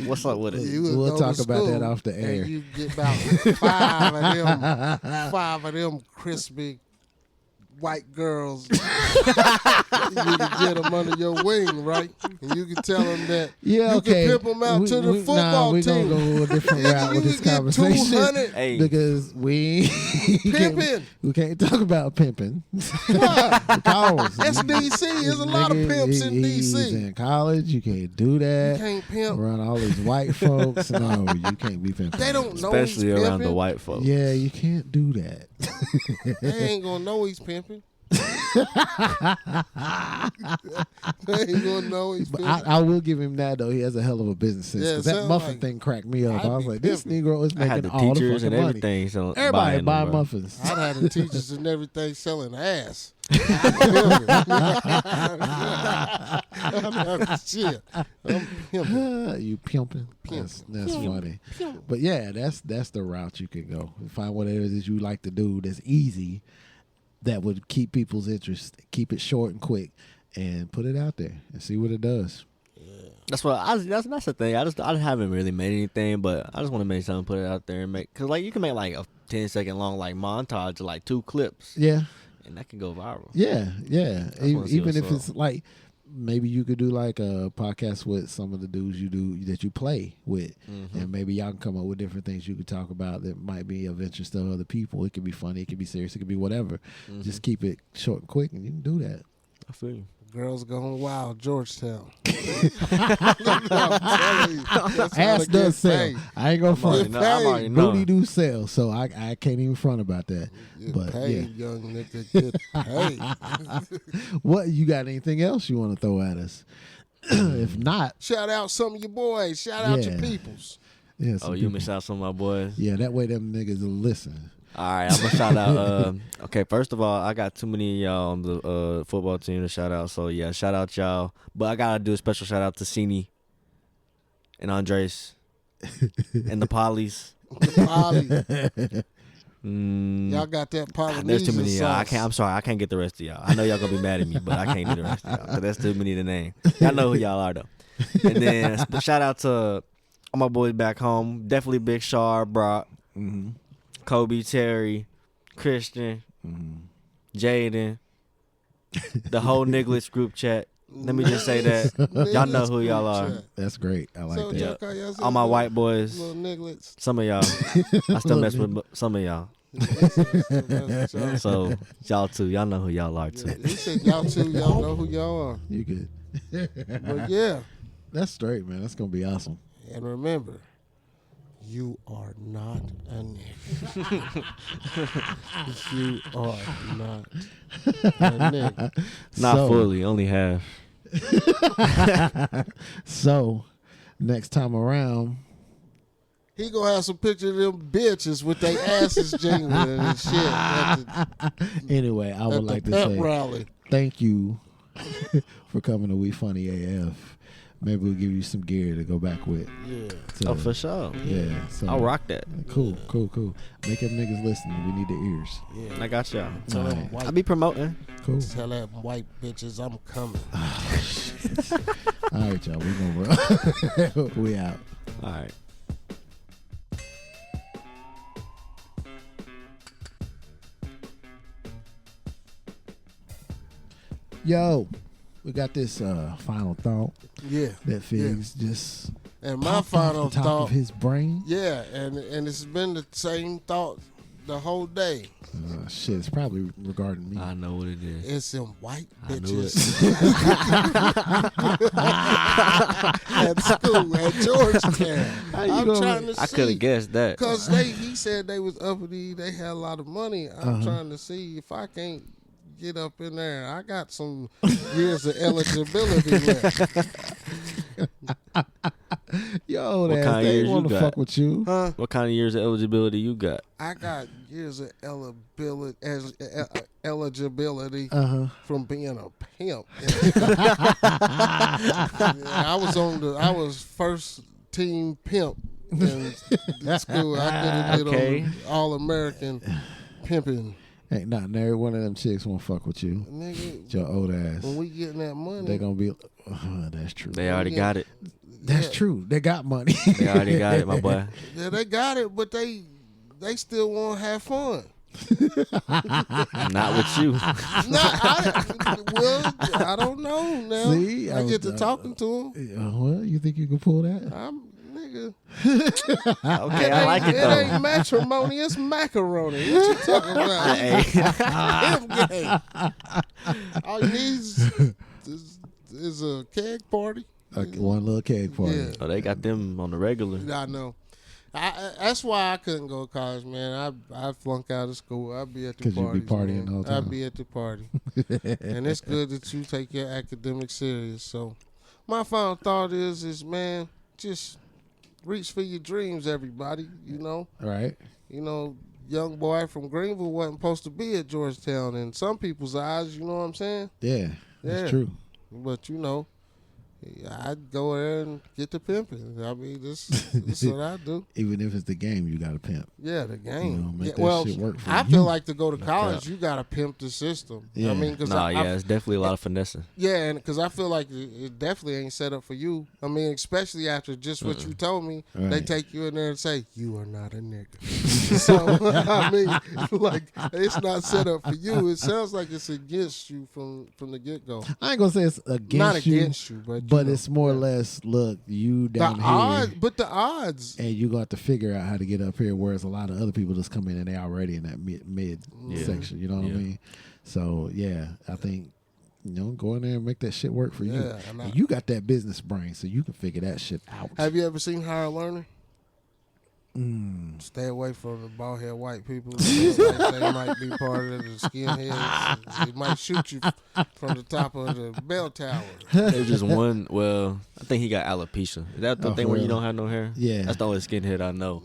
What's up with it? We'll talk about that off the air. And you get about five of them crispy white girls. You can get them under your wing, right? And you can tell them that you can pimp them out to the football we're team. We're going to go a different route with this conversation. Because we can't talk about pimping. Why? That's DC. There's a lot of pimps in He's DC. in college. You can't do that. You can't pimp. Around all these white folks. No, you can't be pimping. They don't know Especially he's around pimping. the white folks. Yeah, you can't do that. They ain't gonna know he's pimping. They ain't gonna know he's pimping. I will give him that though. He has a hell of a business sense. Yeah, Because that muffin like thing cracked me up. I was like, this pimping. Negro is I had making the all the teachers fucking and money. everything. So Everybody buy them, muffins. I'd have the teachers and everything selling ass. Shit. I'm pimping. You pimping. That's funny. But yeah, that's the route you can go. Find whatever it is you like to do that's easy, that would keep people's interest, keep it short and quick, and put it out there and see what it does. That's what that's the thing. I haven't really made anything, but I just want to make something, put it out there and make. Cause like you can make like a 10-second long like montage of like 2 clips. Yeah. And that can go viral. Yeah. Even if what's it's like, maybe you could do like a podcast with some of the dudes that you play with, and maybe y'all can come up with different things you could talk about that might be of interest to other people. It could be funny, it could be serious, it could be whatever. Just keep it short and quick, and you can do that. I feel you. Girls going wild, Georgetown. Ass does sell. I ain't gonna front. I already know. Booty do sell, so I can't even front about that. But paid, yeah, young nigga, get paid. What you got? Anything else you want to throw at us? If not, Shout out some of your boys. Shout out your peoples. yeah. You missed out some of my boys. Yeah, that way them niggas will listen. All right, I'm gonna shout out. Okay, first of all, I got too many of y'all on the football team to shout out. So yeah, shout out y'all. But I gotta do a special shout out to Cini and Andres and the Polys. Y'all got that Polynesian There's too many of y'all. sauce. I'm sorry, I can't get the rest of y'all. I know y'all gonna be mad at me, but I can't do the rest of y'all because that's too many to name. Y'all know who y'all are though. And then shout out to all my boys back home. Definitely Big Shar, Brock, Kobe, Terry, Christian, Jaden, the whole Niglets group chat. Let me just say that y'all know who y'all are. That's great. I like So, that. Yeah. Joker, y'all see All my little- white boys, Little nigglets. some of y'all. I still mess with some of y'all. So y'all too, y'all know who y'all are too. He said y'all too, y'all know who y'all are. You good? But yeah, That's straight, man. That's gonna be awesome. and remember, You are not a nigga. You are not a nigga. Not So- fully, only half. So, next time around, He gonna have some pictures of them bitches with their asses jingling and shit anyway, I at would the like to pep say rally. thank you for coming to We Funny AF. Maybe we'll give you some gear to go back with. Yeah. to- Oh, for sure. Yeah. So I'll rock that. Cool. Make them niggas listen. We need their ears. Yeah. I got y'all. Tell them Alright. white, I be promoting. Cool. tell them white bitches I'm coming. All right, y'all. We gonna run. We out. All right. Yo, we got this final thought Yeah. that Figs just And my popped off final the top thought. of his brain. Yeah, and it's been the same thought the whole day. Shit, it's probably regarding me. I know what it is. It's them white I knew bitches at school at Georgetown. I'm trying to see. I could have guessed that. Because he said they was uppity, they had a lot of money. I'm trying to see if I can't get up in there. I got some years of eligibility left. Yo, What that kind of they years you want to got? fuck with you. Huh? What kind of years of eligibility you got? I got years of eligibility from being a pimp. I was first team pimp in school. I could have did Okay. on All-American pimping. Ain't not every one of them chicks won't fuck with you. Nigga, Your old ass. when we getting that money, They gonna be. That's true. They already got it. That's true. They got money. They already got it, my boy. yeah, they got it, but they still want to have fun. Not with you. I don't know now. See, I get to talking to them. Well, you think you can pull that? I'm nigga. Okay, I like it It though. ain't matrimony, it's macaroni. What you talking about? Pimp game. All you need is a keg party. One little keg party. Yeah. Oh, they got them on the regular. I know. That's why I couldn't go to college, man. I flunk out of school. I'd be at the 'Cause you parties. be partying man. the whole time. I'd be at the party. And it's good that you take your academics serious. So my final thought is man, just reach for your dreams, everybody. You know? Right. You know, young boy from Greenville wasn't supposed to be at Georgetown in some people's eyes, you know what I'm saying? Yeah. That's Yeah. true. But you know, I'd go there and get the pimping. I mean, this what I do. Even if it's the game, you got to pimp. Yeah, the game. You know, make Yeah, that well, shit work for I you. feel like to go to college, you gotta pimp the system. Yeah. I mean, because It's definitely a lot of finessing. yeah, and because I feel like it definitely ain't set up for you. I mean, especially after just what you told me, they Right. take you in there and say you are not a nigga. So I mean, like it's not set up for you. It sounds like it's against you from the get go. I ain't gonna say it's against Not you, against you, but you know. it's more or less. Look, you the down here, odds. But the odds. and you got to figure out how to get up here. Whereas a lot of other people just come in and they already in that mid Yeah. section. You know what I Yeah. mean? So yeah, I think go in there and make that shit work for you. Yeah, And you got that business brain, so you can figure that shit out. Have you ever seen Higher Learning? Stay away from the bald head white people. They might be part of the skinheads. They might shoot you from the top of the bell tower. There's just one. Well, I think he got alopecia. Is that the Oh, thing for where you real? don't have no hair? Yeah. That's the only skinhead I know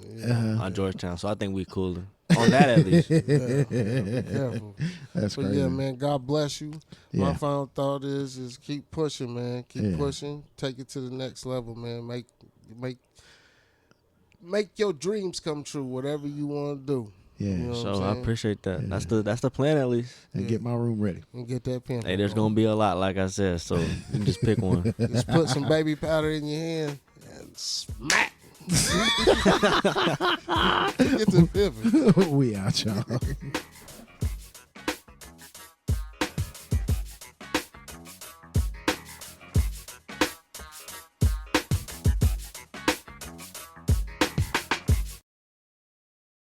on Georgetown. So I think we cooler on that at least. Be careful. That's But crazy. yeah, man, God bless you. My Yeah. final thought is keep pushing, man. Keep Yeah. pushing. Take it to the next level, man. Make your dreams come true, whatever you want to do. Yeah. You know what I'm So I saying? appreciate that. Yeah. That's the plan at least. And get my room ready. And get that pen. Hey, there's gonna be a lot, like I said. So you can just pick one. Just put some baby powder in your hand and smack. Get the pivot. We out, y'all.